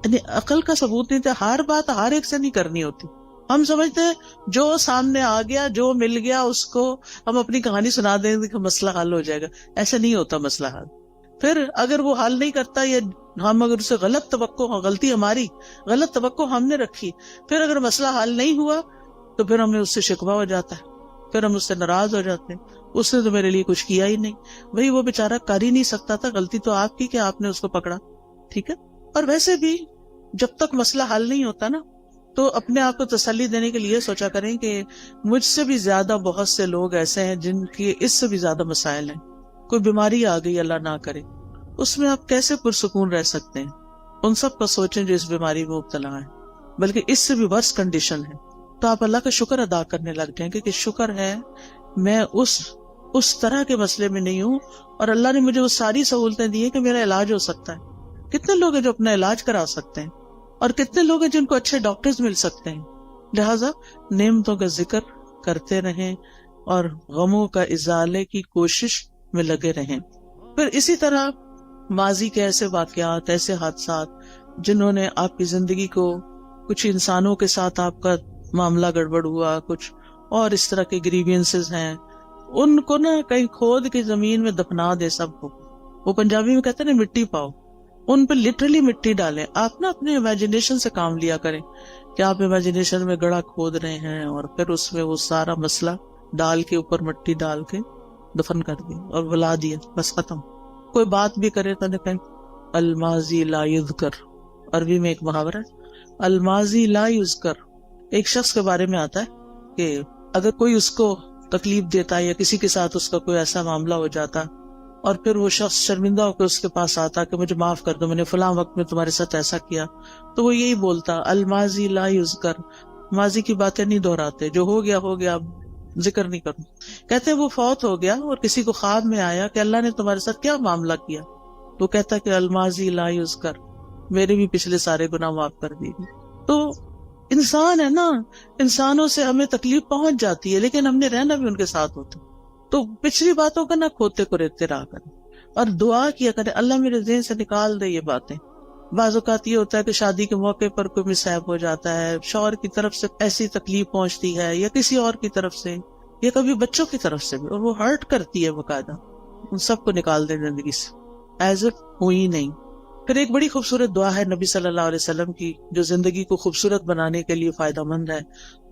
یعنی عقل کا ثبوت نہیں تھا. ہر بات ہر ایک سے نہیں کرنی ہوتی. ہم سمجھتے ہیں جو سامنے آ گیا، جو مل گیا، اس کو ہم اپنی کہانی سنا دیں گے کہ مسئلہ حل ہو جائے گا. ایسا نہیں ہوتا مسئلہ حل. پھر اگر وہ حل نہیں کرتا، یا ہم اگر اسے غلط توقع، غلطی ہماری، غلط توقع ہم نے رکھی، پھر اگر مسئلہ حل نہیں ہوا تو پھر ہمیں اس سے شکوہ ہو جاتا ہے، پھر ہم اس سے ناراض ہو جاتے ہیں. اس نے تو میرے لیے کچھ کیا ہی نہیں. بھئی وہ بیچارہ کر ہی نہیں سکتا تھا، غلطی تو آپ کی کہ آپ نے اس کو پکڑا. ٹھیک ہے. اور ویسے بھی جب تک مسئلہ حل نہیں ہوتا نا، تو اپنے آپ کو تسلی دینے کے لیے سوچا کریں کہ مجھ سے بھی زیادہ بہت سے لوگ ایسے ہیں جن کے اس سے بھی زیادہ مسائل ہیں. کوئی بیماری آ گئی، اللہ نہ کرے، اس میں آپ کیسے پرسکون رہ سکتے ہیں؟ ان سب کا سوچیں جو اس بیماری میں مبتلا ہیں، بلکہ اس سے بھی ورس کنڈیشن ہے. تو آپ اللہ کا شکر ادا کرنے لگ جائیں کہ شکر ہے میں اس طرح کے مسئلے میں نہیں ہوں، اور اللہ نے مجھے وہ ساری سہولتیں دی ہیں کہ میرا علاج ہو سکتا ہے. کتنے لوگ ہیں جو اپنا علاج کرا سکتے ہیں، اور کتنے لوگ ہیں جن کو اچھے ڈاکٹرز مل سکتے ہیں. لہٰذا نعمتوں کا ذکر کرتے رہیں اور غموں کا ازالے کی کوشش میں لگے رہیں. پھر اسی طرح ماضی کے ایسے واقعات، ایسے حادثات جنہوں نے آپ کی زندگی کو، کچھ انسانوں کے ساتھ آپ کا معاملہ گڑبڑ ہوا، کچھ اور اس طرح کے گریوینسز ہیں، ان کو نا کہیں کھود کے زمین میں دفنا دے سب کو. وہ پنجابی میں کہتے ہیں نا، مٹی پاؤ. ان پہ لٹرلی مٹی ڈالیں. آپ نا اپنے امیجنیشن سے کام لیا کریں کہ آپ امیجنیشن میں گڑھا کھود رہے ہیں، اور پھر اس میں وہ سارا مسئلہ ڈال کے، اوپر مٹی ڈال کے دفن کر دیا اور بلا دیا، بس ختم. کوئی بات بھی کرے تو کہیں الماضی لا یذکر. عربی میں ایک محاورہ ہے، الماضی لا یذکر. ایک شخص کے بارے میں آتا ہے کہ اگر کوئی اس کو تکلیف دیتا ہے یا کسی کے ساتھ اس کا کوئی ایسا معاملہ ہو جاتا، اور پھر وہ شخص شرمندہ ہو کے اس کے پاس آتا کہ مجھے معاف کر دو، میں نے فلاں وقت میں تمہارے ساتھ ایسا کیا، تو وہ یہی بولتا الماضی لا یذکر. ماضی کی باتیں نہیں دہراتے، جو ہو گیا ہو گیا، اب ذکر نہیں کروں. کہتے ہیں وہ فوت ہو گیا اور کسی کو خواب میں آیا کہ اللہ نے تمہارے ساتھ کیا معاملہ کیا، تو کہتا کہ الماضی لا یذکر، میرے بھی پچھلے سارے گناہ معاف کر دیے. تو انسان ہے نا، انسانوں سے ہمیں تکلیف پہنچ جاتی ہے، لیکن ہم نے رہنا بھی ان کے ساتھ ہوتا. تو پچھلی باتوں کا نہ کھوتے کو رہتے رہا کریں اور دعا کیا کریں اللہ میرے ذہن سے نکال دے یہ باتیں. بعض اوقات یہ ہوتا ہے کہ شادی کے موقع پر کوئی مسائب ہو جاتا ہے، شوہر کی طرف سے ایسی تکلیف پہنچتی ہے یا کسی اور کی طرف سے یا کبھی بچوں کی طرف سے بھی، اور وہ ہرٹ کرتی ہے باقاعدہ. ان سب کو نکال دیں زندگی سے ایز اف ہوئی نہیں. پھر ایک بڑی خوبصورت دعا ہے نبی صلی اللہ علیہ وسلم کی جو زندگی کو خوبصورت بنانے کے لیے فائدہ مند ہے.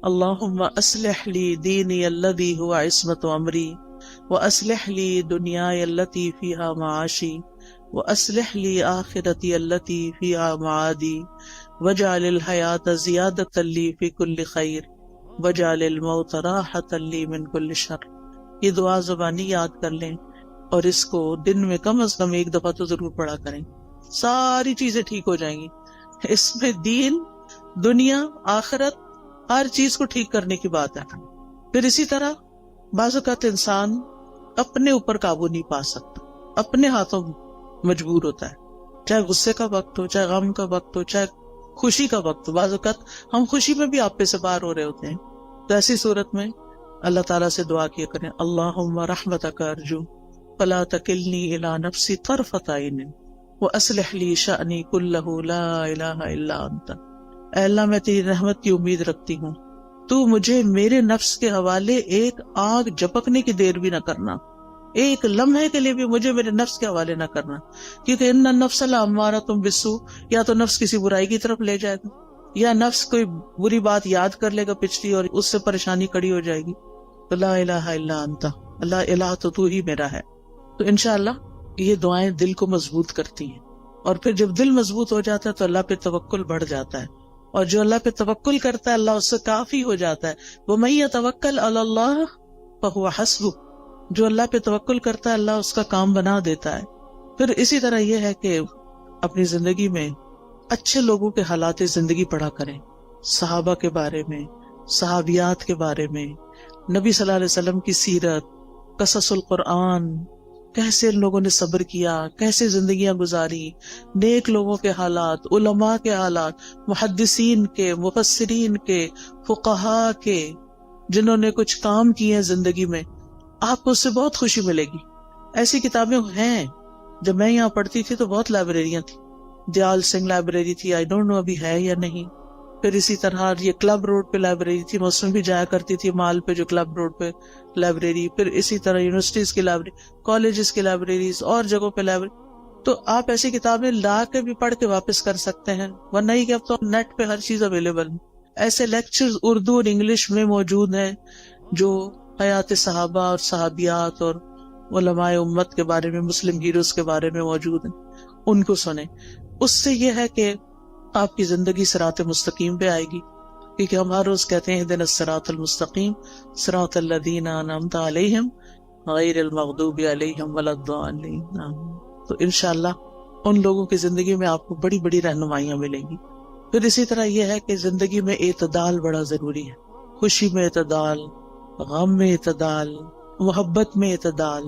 اللہم اصلح لی دینی الذی هو عصمت امری واصلح لی دنیای التي فیہا معاشی واصلح لی آخرتی التي فیہا معادی واجعل الحیاۃ زیادۃ لی فی کل خیر واجعل الموت راحۃ لی من کل شر. یہ دعا زبانی یاد کر لیں اور اس کو دن میں کم از کم ایک دفعہ تو ضرور پڑھا کریں. ساری چیزیں ٹھیک ہو جائیں گی. اس میں دین، دنیا، آخرت، ہر چیز کو ٹھیک کرنے کی بات ہے. پھر اسی طرح بعض اوقات انسان اپنے اوپر قابو نہیں پا سکتا، اپنے ہاتھوں مجبور ہوتا ہے، چاہے غصے کا وقت ہو، چاہے غم کا وقت ہو، چاہے خوشی کا وقت ہو. بعض اوقات ہم خوشی میں بھی آپے سے باہر ہو رہے ہوتے ہیں. تو ایسی صورت میں اللہ تعالیٰ سے دعا کیا کریں اللہم رحمتک ارجو فلا تکلنی الی نفسی طرفۃ عین وَأَصْلِحْ لِي شَأْنِي كُلَّهُ لَا إِلَٰهَ إِلَّا أَنْتَ. اے اللہ میں تیری رحمت کی امید رکھتی ہوں، تو مجھے میرے نفس کے حوالے ایک آگ جھپکنے کی دیر بھی نہ کرنا، ایک لمحے کے لیے بھی مجھے میرے نفس کے حوالے نہ کرنا، کیونکہ ان النفس لامارۃ بالسوء، یا تو نفس کسی برائی کی طرف لے جائے گا یا نفس کوئی بری بات یاد کر لے گا پچھلی اور اس سے پریشانی کھڑی ہو جائے گی. تو لا الہ الا انت، اللہ الہ تو ہی میرا ہے. تو انشاءاللہ یہ دعائیں دل کو مضبوط کرتی ہیں، اور پھر جب دل مضبوط ہو جاتا ہے تو اللہ پہ توکل بڑھ جاتا ہے، اور جو اللہ پہ توکل کرتا ہے اللہ اس سے کافی ہو جاتا ہے. وَمَن يَتَوَكَّلْ عَلَى اللَّهِ فَهُوَ حَسْبُهُ. جو اللہ پہ توکل کرتا ہے اللہ اس کا کام بنا دیتا ہے. پھر اسی طرح یہ ہے کہ اپنی زندگی میں اچھے لوگوں کے حالات زندگی پڑھا کریں، صحابہ کے بارے میں، صحابیات کے بارے میں، نبی صلی اللہ علیہ وسلم کی سیرت، قصص القرآن، کیسے ان لوگوں نے صبر کیا، کیسے زندگیاں گزاری، نیک لوگوں کے حالات، علماء کے حالات، محدثین کے، مفسرین کے، فقہاء کے، جنہوں نے کچھ کام کیے ہیں زندگی میں. آپ کو اس سے بہت خوشی ملے گی. ایسی کتابیں ہیں. جب میں یہاں پڑھتی تھی تو بہت لائبریریاں تھیں. دیال سنگھ لائبریری تھی، آئی ڈونٹ نو ابھی ہے یا نہیں. پھر اسی طرح یہ کلب روڈ پہ لائبریری تھی، میں اس میں بھی جایا کرتی تھی، مال پہ جو کلب روڈ پہ لائبریری. پھر اسی طرح یونیورسٹیز کی لائبریری، کالجز کی لائبریریز، اور جگہوں پہ لائبریری. تو آپ ایسی کتابیں لا کے بھی پڑھ کے واپس کر سکتے ہیں، ورنہ ہی کہ اب تو نیٹ پہ ہر چیز اویلیبل ہے. ایسے لیکچرز اردو اور انگلش میں موجود ہیں جو حیات صحابہ اور صحابیات اور علماء امت کے بارے میں، مسلم ہیروز کے بارے میں موجود ہیں. ان کو سنیں. اس سے یہ ہے کہ آپ کی زندگی صراط مستقیم پہ آئے گی، کیونکہ ہم ہر روز کہتے ہیں اهدنا الصراط المستقیم صراط الذین انعمت علیہم غیر المغضوب علیہم ولا الضالین. تو انشاءاللہ ان لوگوں کی زندگی میں آپ کو بڑی بڑی رہنمائیاں ملیں گی. پھر اسی طرح یہ ہے کہ زندگی میں اعتدال بڑا ضروری ہے. خوشی میں اعتدال، غم میں اعتدال، محبت میں اعتدال،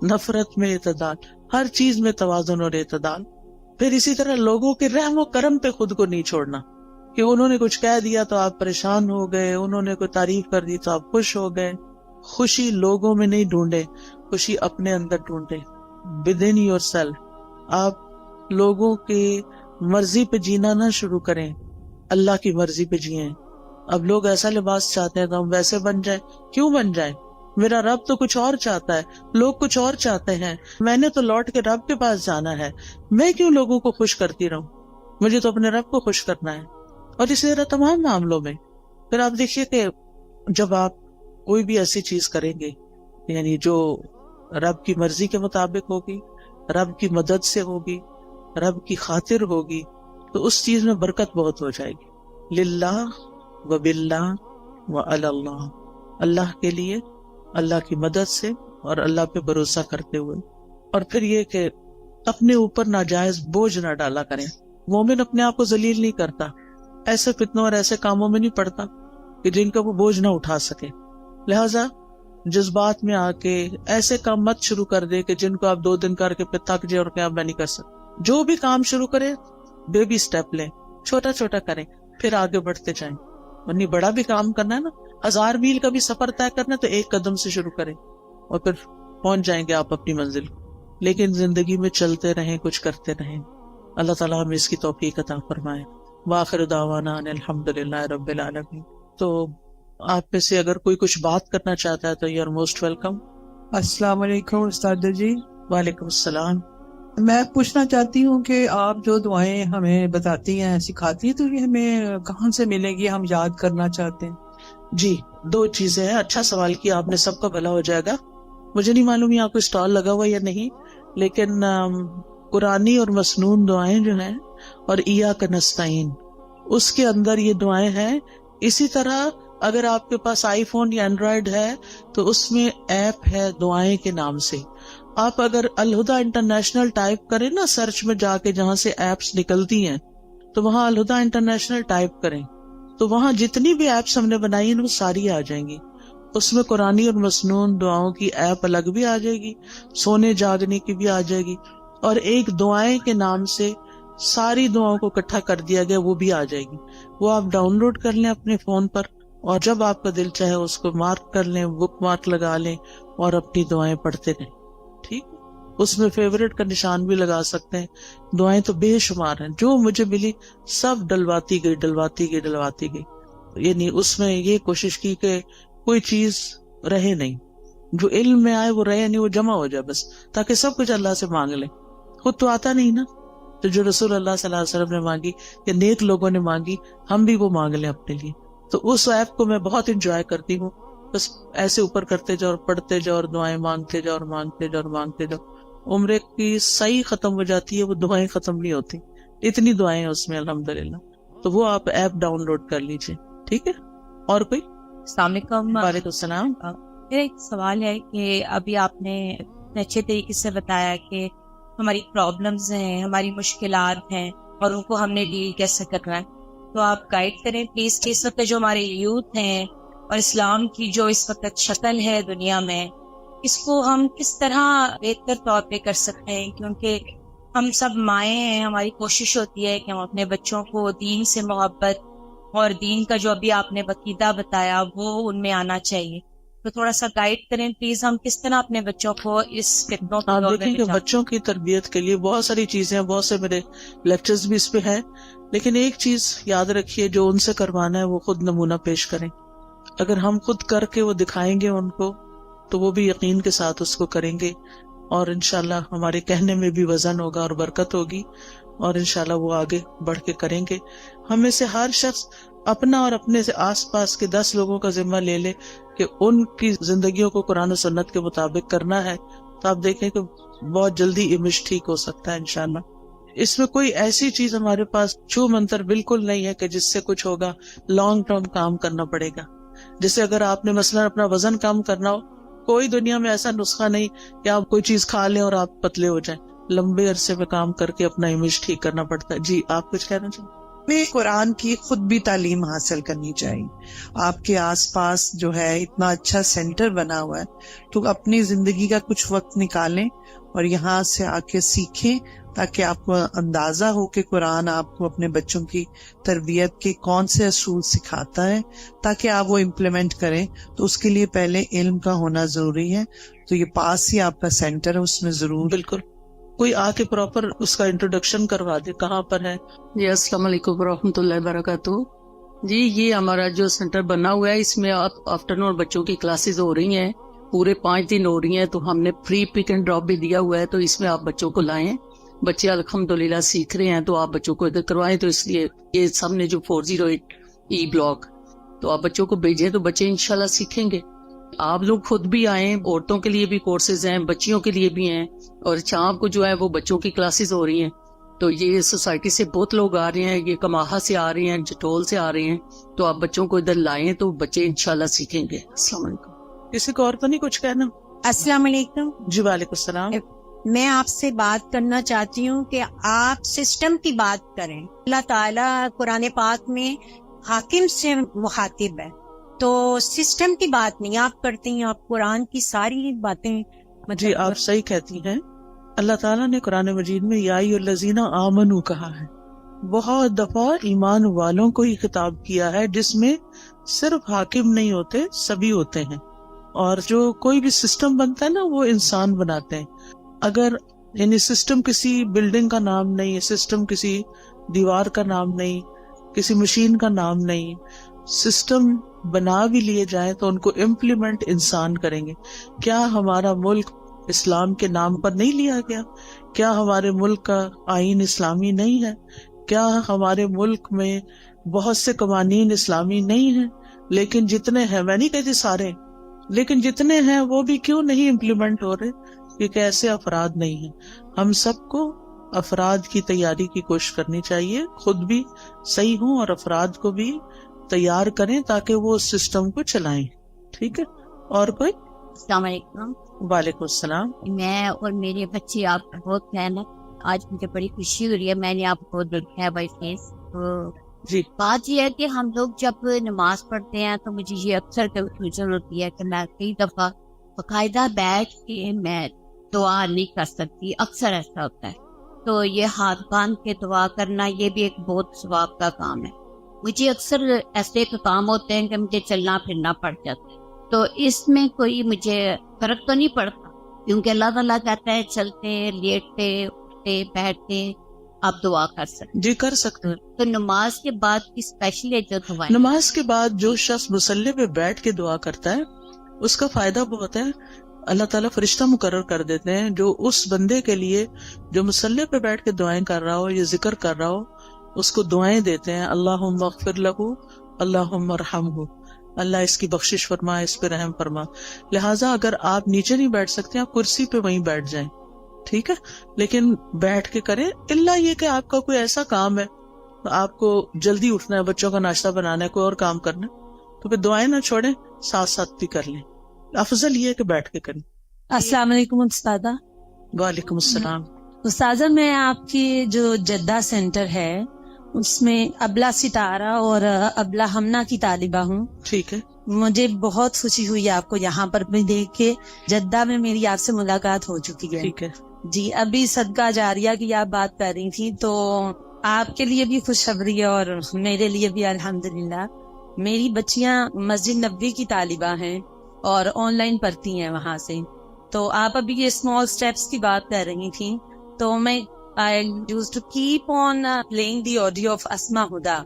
نفرت میں اعتدال، ہر چیز میں توازن اور اعتدال. پھر اسی طرح لوگوں کے رحم و کرم پہ خود کو نہیں چھوڑنا کہ انہوں نے کچھ کہہ دیا تو آپ پریشان ہو گئے، انہوں نے کوئی تعریف کر دی تو آپ خوش ہو گئے. خوشی لوگوں میں نہیں ڈھونڈے، خوشی اپنے اندر ڈھونڈے. within yourself. آپ لوگوں کی مرضی پہ جینا نہ شروع کریں، اللہ کی مرضی پہ جئیں. اب لوگ ایسا لباس چاہتے ہیں تو ہم ویسے بن جائیں. کیوں بن جائیں؟ میرا رب تو کچھ اور چاہتا ہے، لوگ کچھ اور چاہتے ہیں. میں نے تو لوٹ کے رب کے پاس جانا ہے، میں کیوں لوگوں کو خوش کرتی رہوں؟ مجھے تو اپنے رب کو خوش کرنا ہے. اور اسی طرح تمام معاملوں میں. پھر آپ دیکھیے کہ جب آپ کوئی بھی ایسی چیز کریں گے یعنی جو رب کی مرضی کے مطابق ہوگی، رب کی مدد سے ہوگی، رب کی خاطر ہوگی، تو اس چیز میں برکت بہت ہو جائے گی. للہ و باللہ و علی اللہ، اللہ کے لیے، اللہ کی مدد سے اور اللہ پہ بھروسہ کرتے ہوئے. اور پھر یہ کہ اپنے اوپر ناجائز بوجھ نہ ڈالا کریں. مومن اپنے آپ کو ذلیل نہیں کرتا، ایسے فتنوں اور ایسے کاموں میں نہیں پڑتا کہ جن کا وہ بوجھ نہ اٹھا سکے. لہذا جذبات میں آ کے ایسے کام مت شروع کر دے کہ جن کو آپ 2 دن کر کے پھر تھک جائے اور کہ آپ میں نہیں کر سکتا. جو بھی کام شروع کرے بیبی سٹیپ لیں، چھوٹا چھوٹا کریں، پھر آگے بڑھتے جائیں. ورنہ بڑا بھی کام کرنا ہے نا، 1000 میل کا بھی سفر طے کرنا تو 1 قدم سے شروع کریں. اور پھر پہنچ جائیں گے آپ اپنی منزل. لیکن زندگی میں چلتے رہیں, کچھ کرتے رہیں. اللہ تعالیٰ ہمیں اس کی توفیق عطا فرمائے. وآخر دعوانا ان الحمدللہ رب العالمین. تو آپ میں سے اگر کوئی کچھ بات کرنا چاہتا ہے تو یو آر موسٹ ویلکم. السلام علیکم استاد جی. وعلیکم السلام. میں پوچھنا چاہتی ہوں کہ آپ جو دعائیں ہمیں بتاتی ہیں, سکھاتی ہیں, تو یہ ہمیں کہاں سے ملے گی, ہم یاد کرنا چاہتے ہیں. جی 2 چیزیں ہیں. اچھا سوال کیا آپ نے, سب کا بھلا ہو جائے گا. مجھے نہیں معلوم یہاں کوئی اسٹال لگا ہوا یا نہیں, لیکن قرآنی اور مسنون دعائیں جو ہیں اور ایاک نستعین, اس کے اندر یہ دعائیں ہیں. اسی طرح اگر آپ کے پاس آئی فون یا اینڈرائیڈ ہے تو اس میں ایپ ہے دعائیں کے نام سے. آپ اگر الہدا انٹرنیشنل ٹائپ کریں نا سرچ میں جا کے, جہاں سے ایپس نکلتی ہیں, تو وہاں الہدا انٹرنیشنل ٹائپ کریں تو وہاں جتنی بھی ایپس ہم نے بنائی ہیں وہ ساری آ جائیں گی. اس میں قرآنی اور مسنون دعاؤں کی ایپ الگ بھی آ جائے گی, سونے جاگنے کی بھی آ جائے گی, اور ایک دعائیں کے نام سے ساری دعاؤں کو اکٹھا کر دیا گیا, وہ بھی آ جائے گی. وہ آپ ڈاؤن لوڈ کر لیں اپنے فون پر, اور جب آپ کا دل چاہے اس کو مارک کر لیں, بک مارک لگا لیں اور اپنی دعائیں پڑھتے رہیں. ٹھیک, اس میں فیوریٹ کا نشان بھی لگا سکتے ہیں. دعائیں تو بے شمار ہیں, جو مجھے ملی سب ڈلواتی گئی. یعنی اس میں یہ کوشش کی کہ کوئی چیز رہے نہیں, جو علم میں آئے وہ رہے نہیں, وہ جمع ہو جائے بس, تاکہ سب کچھ اللہ سے مانگ لیں. خود تو آتا نہیں نا, تو جو رسول اللہ صلی اللہ علیہ وسلم نے مانگی یا نیک لوگوں نے مانگی, ہم بھی وہ مانگ لیں اپنے لیے. تو اس ایپ کو میں بہت انجوائے کرتی ہوں. بس ایسے اوپر کرتے جاؤ اور پڑھتے جاؤ اور دعائیں مانگتے جاؤ. عمرے کی صحیح ختم ہو جاتی ہے, وہ دعائیں ختم نہیں ہوتی, اتنی دعائیں اس میں الحمدللہ. تو وہ آپ ایپ ڈاؤن لوڈ کر لیجئے. ٹھیک ہے, اور کوئی؟ السلام علیکم. وعلیکم السلام. میرا ایک سوال ہے کہ ابھی آپ نے اچھے طریقے سے بتایا کہ ہماری پرابلمز ہیں, ہماری مشکلات ہیں, اور ان کو ہم نے ڈیل کیسے کرنا ہے. تو آپ گائیڈ کریں پلیز کہ اس وقت جو ہمارے یوتھ ہیں اور اسلام کی جو اس وقت شکل ہے دنیا میں, اس کو ہم کس طرح بہتر طور پہ کر سکتے ہیں. کیونکہ ہم سب مائیں ہیں, ہماری کوشش ہوتی ہے کہ ہم اپنے بچوں کو دین سے محبت اور دین کا جو ابھی آپ نے عقیدہ بتایا وہ ان میں آنا چاہیے. تو تھوڑا سا گائیڈ کریں پلیز, ہم کس طرح اپنے بچوں کو اس فتنوں آپ دیکھیں کہ بچوں کی تربیت کے لیے بہت ساری چیزیں ہیں, بہت سے میرے لیکچرز بھی اس پہ ہیں. لیکن ایک چیز یاد رکھیے, جو ان سے کروانا ہے وہ خود نمونہ پیش کریں. اگر ہم خود کر کے وہ دکھائیں گے ان کو, تو وہ بھی یقین کے ساتھ اس کو کریں گے, اور انشاءاللہ ہمارے کہنے میں بھی وزن ہوگا اور برکت ہوگی, اور انشاءاللہ وہ آگے بڑھ کے کریں گے. ہم میں سے ہر شخص اپنا اور اپنے سے آس پاس کے 10 لوگوں کا ذمہ لے لے کہ ان کی زندگیوں کو قرآن و سنت کے مطابق کرنا ہے, تو آپ دیکھیں کہ بہت جلدی امیج ٹھیک ہو سکتا ہے انشاءاللہ. اس میں کوئی ایسی چیز ہمارے پاس چھو منتر بالکل نہیں ہے کہ جس سے کچھ ہوگا. لانگ ٹرم کام کرنا پڑے گا. جیسے اگر آپ نے مثلا اپنا وزن کم کرنا ہو, کوئی دنیا میں ایسا نسخہ نہیں کہ آپ کوئی چیز کھا لیں اور آپ پتلے ہو جائیں. لمبے عرصے میں کام کر کے اپنا امیج ٹھیک کرنا پڑتا ہے. جی آپ کچھ کہنا چاہیں؟ میں قرآن کی خود بھی تعلیم حاصل کرنی چاہیے. آپ کے آس پاس جو ہے اتنا اچھا سینٹر بنا ہوا ہے, تو اپنی زندگی کا کچھ وقت نکالیں اور یہاں سے آ کے سیکھیں, تاکہ آپ کو اندازہ ہو کہ قرآن آپ کو اپنے بچوں کی تربیت کے کون سے اصول سکھاتا ہے, تاکہ آپ وہ امپلیمنٹ کریں. تو اس کے لیے پہلے علم کا ہونا ضروری ہے. تو یہ پاس ہی آپ کا سینٹر ہے, اس میں ضرور بالکل کوئی آ کے پراپر اس کا انٹروڈکشن کروا دے, کہاں پر ہے. جی السلام علیکم ورحمۃ اللہ وبرکاتہ. جی یہ ہمارا جو سینٹر بنا ہوا ہے, اس میں آفٹرنون بچوں کی کلاسز ہو رہی ہیں, پورے 5 دن ہو رہی ہیں. تو ہم نے فری پک اینڈ ڈراپ بھی دیا ہوا ہے, تو اس میں آپ بچوں کو لائیں. بچے الحمدللہ سیکھ رہے ہیں, تو آپ بچوں کو ادھر کروائیں. تو اس لیے یہ سب نے جو 408 ای بلاک, تو آپ بچوں کو بھیجیں تو بچے انشاءاللہ سیکھیں گے. آپ لوگ خود بھی آئیں, عورتوں کے لیے بھی کورسز ہیں, بچیوں کے لیے بھی ہیں, اور شام کو جو ہے وہ بچوں کی کلاسز ہو رہی ہیں. تو یہ سوسائٹی سے بہت لوگ آ رہے ہیں, یہ کماہا سے آ رہے ہیں, جٹول سے آ رہے ہیں. تو آپ بچوں کو ادھر لائیں تو بچے انشاءاللہ سیکھیں گے. السلام علیکم. کسی کو اور تو نہیں کچھ کہنا؟ السلام علیکم. جی وعلیکم السلام. میں آپ سے بات کرنا چاہتی ہوں کہ آپ سسٹم کی بات کریں. اللہ تعالیٰ قرآن پاک میں حاکم سے مخاطب ہے, تو سسٹم کی بات نہیں آپ کرتی ہیں, آپ قرآن کی ساری باتیں. جی آپ صحیح کہتی ہیں. اللہ تعالیٰ نے قرآن مجید میں یا ایھا الذین آمنوا کہا ہے. بہت دفعہ ایمان والوں کو ہی خطاب کیا ہے, جس میں صرف حاکم نہیں ہوتے, سبھی ہوتے ہیں. اور جو کوئی بھی سسٹم بنتا ہے نا وہ انسان بناتے ہیں. اگر یعنی سسٹم کسی بلڈنگ کا نام نہیں ہے, سسٹم کسی دیوار کا نام نہیں, کسی مشین کا نام نہیں. سسٹم بنا بھی لیے جائیں تو ان کو امپلیمنٹ انسان کریں گے. کیا ہمارا ملک اسلام کے نام پر نہیں لیا گیا؟ کیا ہمارے ملک کا آئین اسلامی نہیں ہے؟ کیا ہمارے ملک میں بہت سے قوانین اسلامی نہیں ہیں؟ لیکن جتنے ہیں, میں نہیں کہتی سارے, لیکن جتنے ہیں وہ بھی کیوں نہیں امپلیمنٹ ہو رہے؟ کیونکہ ایسے افراد نہیں ہیں. ہم سب کو افراد کی تیاری کی کوشش کرنی چاہیے, خود بھی صحیح ہوں اور افراد کو بھی تیار کریں تاکہ وہ اس سسٹم کو چلائیں. ٹھیک ہے, اور کوئی؟ السلام علیکم. وعلیکم السلام. میں اور میرے بچے آپ کا بہت فین ہے. آج مجھے بڑی خوشی ہو رہی ہے, میں نے آپ کو بہت دیکھا ہے بائی فیس. جی, بات یہ ہے کہ ہم لوگ جب نماز پڑھتے ہیں تو مجھے یہ اکثر کنفیوژن ہوتی ہے کہ میں کئی دفعہ باقاعدہ بیٹھ کے میں دعا نہیں کر سکتی. اکثر ایسا ہوتا ہے. تو یہ ہاتھ باندھ کے دعا کرنا یہ بھی ایک بہت ثواب کا کام ہے. مجھے اکثر ایسے کام ہوتے ہیں کہ مجھے چلنا پھرنا پڑ جاتا ہے. تو اس میں کوئی مجھے فرق تو نہیں پڑتا کیونکہ اللہ تعالیٰ کہتا ہے چلتے لیٹتے اٹھتے بیٹھتے آپ دعا کر سکتے. جی کر سکتے ہیں. تو نماز کے بعد کی اسپیشلی جو دعائیں, نماز کے بعد جو شخص مصلی پہ بیٹھ کے دعا کرتا ہے اس کا فائدہ بہت ہے. اللہ تعالیٰ فرشتہ مقرر کر دیتے ہیں جو اس بندے کے لیے جو مصلی پہ بیٹھ کے دعائیں کر رہا ہو یا ذکر کر رہا ہو اس کو دعائیں دیتے ہیں. اللہم اغفر لہ, اللہم ارحمہ, اللہ اس کی بخشش فرما, اس پہ رحم فرما. لہٰذا اگر آپ نیچے نہیں بیٹھ سکتے آپ کرسی پہ وہیں بیٹھ جائیں, ٹھیک ہے, لیکن بیٹھ کے کریں. الا یہ کہ آپ کا کوئی ایسا کام ہے, آپ کو جلدی اٹھنا ہے, بچوں کا ناشتہ بنانا ہے, کوئی اور کام کرنا ہے, تو پھر دعائیں نہ چھوڑیں, ساتھ ساتھ بھی کر لیں. افضل یہ ہے کہ بیٹھ کے کریں. السلام علیکم استاذہ. وعلیکم السلام. استاذہ میں آپ کی جو جدہ سینٹر ہے اس میں ابلا ستارہ اور ابلا ہمنا کی طالبہ ہوں. ٹھیک ہے, مجھے بہت خوشی ہوئی آپ کو یہاں پر بھی دیکھ کے. جدہ میں میری آپ سے ملاقات ہو چکی ہے. ٹھیک ہے. جی, ابھی صدقہ جاریہ کی آپ بات کر رہی تھی تو آپ کے لیے بھی خوشخبری ہے اور میرے لیے بھی الحمدللہ. میری بچیاں مسجد نبوی کی طالبہ ہیں اور آن لائن پڑھتی ہیں وہاں سے. تو آپ ابھی یہ اسمال اسٹیپس کی بات کر رہی تھی تو میں I used to keep on playing the audio of Asma Huda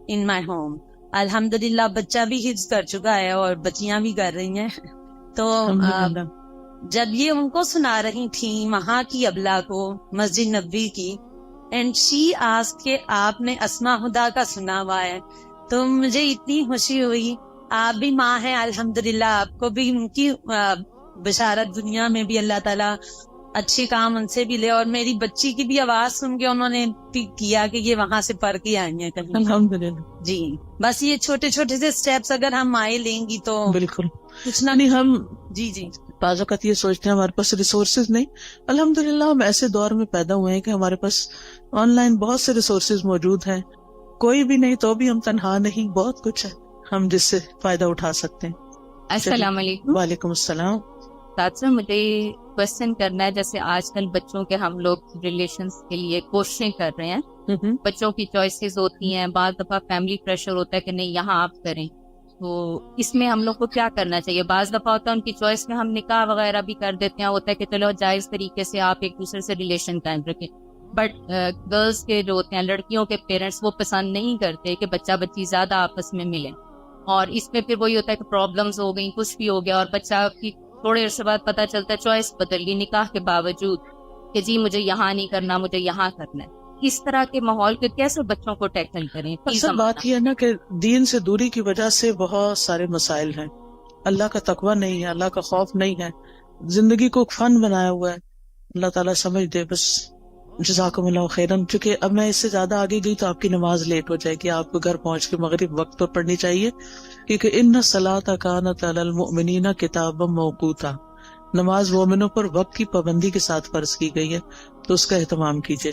in my home. الحمدللہ بچہ بھی حفظ کر چکا ہے اور بچیاں بھی کر رہی ہیں. تو جب یہ ان کو سنا رہی تھی وہاں کی ابلا کو مسجد نبوی کی, اینڈ شی آسکڈ کہ آپ نے اسما ہدا کا سنا ہوا ہے, تو مجھے اتنی خوشی ہوئی. آپ بھی ماں ہیں الحمدللہ, آپ کو بھی ان کی بشارت دنیا میں بھی اللہ تعالیٰ اچھے کام ان سے بھی لے. اور میری بچی کی بھی آواز سن کے انہوں نے کیا کہ یہ وہاں سے پڑھ کے آئی ہیں کہیں. الحمدللہ. جی, بس یہ چھوٹے چھوٹے سے سٹیپس اگر ہم آئے لیں گی تو بالکل کچھ نہ نہیں. ہم جی بعض اوقات یہ سوچتے ہیں ہمارے پاس ریسورسز نہیں. الحمدللہ ہم ایسے دور میں پیدا ہوئے ہیں کہ ہمارے پاس آن لائن بہت سے ریسورسز موجود ہیں. کوئی بھی نہیں تو بھی ہم تنہا نہیں, بہت کچھ ہے ہم جس سے فائدہ اٹھا سکتے ہیں. السلام علیکم. وعلیکم السلام. ساتھ مجھے کوشچن کرنا ہے, جیسے آج کل بچوں کے ہم لوگ ریلیشنز کے لیے کوششیں کر رہے ہیں. بچوں کی چوائسیز ہوتی ہیں, بعض دفعہ فیملی پریشر ہوتا ہے کہ نہیں یہاں آپ کریں. تو اس میں ہم لوگ کو کیا کرنا چاہیے؟ بعض دفعہ ہوتا ہے ان کی چوائس میں ہم نکاح وغیرہ بھی کر دیتے ہیں, ہوتا ہے کہ چلو جائز طریقے سے آپ ایک دوسرے سے ریلیشن قائم رکھیں. بٹ گرلس کے جو ہوتے ہیں, لڑکیوں کے پیرنٹس, وہ پسند نہیں کرتے کہ بچہ بچی زیادہ آپس میں ملیں. اور اس میں پھر وہی ہوتا ہے کہ پرابلمز ہو گئی, کچھ بھی ہو گیا, اور بچہ کی تھوڑے عرصے بعد پتا چلتا ہے چوائس بدل گئی نکاح کے باوجود کہ جی مجھے یہاں نہیں کرنا, مجھے یہاں کرنا ہے. اس طرح کے ماحول کے کیسے بچوں کو ٹیکل کریں؟ اصل بات یہ ہے نا کہ دین سے دوری کی وجہ سے بہت سارے مسائل ہیں. اللہ کا تقوی نہیں ہے, اللہ کا خوف نہیں ہے, زندگی کو فن بنایا ہوا ہے. اللہ تعالیٰ سمجھ دے بس. جزاکم اللہ خیرن. چونکہ اب میں اس سے زیادہ آگے گئی تو آپ کی نماز لیٹ ہو جائے گی, آپ کو گھر پہنچ کے مغرب وقت پر پڑھنی چاہیے, کیونکہ ان الصلاۃ کانت علی المؤمنین کتابا موقوتا, نماز مومنوں پر وقت کی پابندی کے ساتھ فرض کی گئی ہے, تو اس کا اہتمام کیجیے.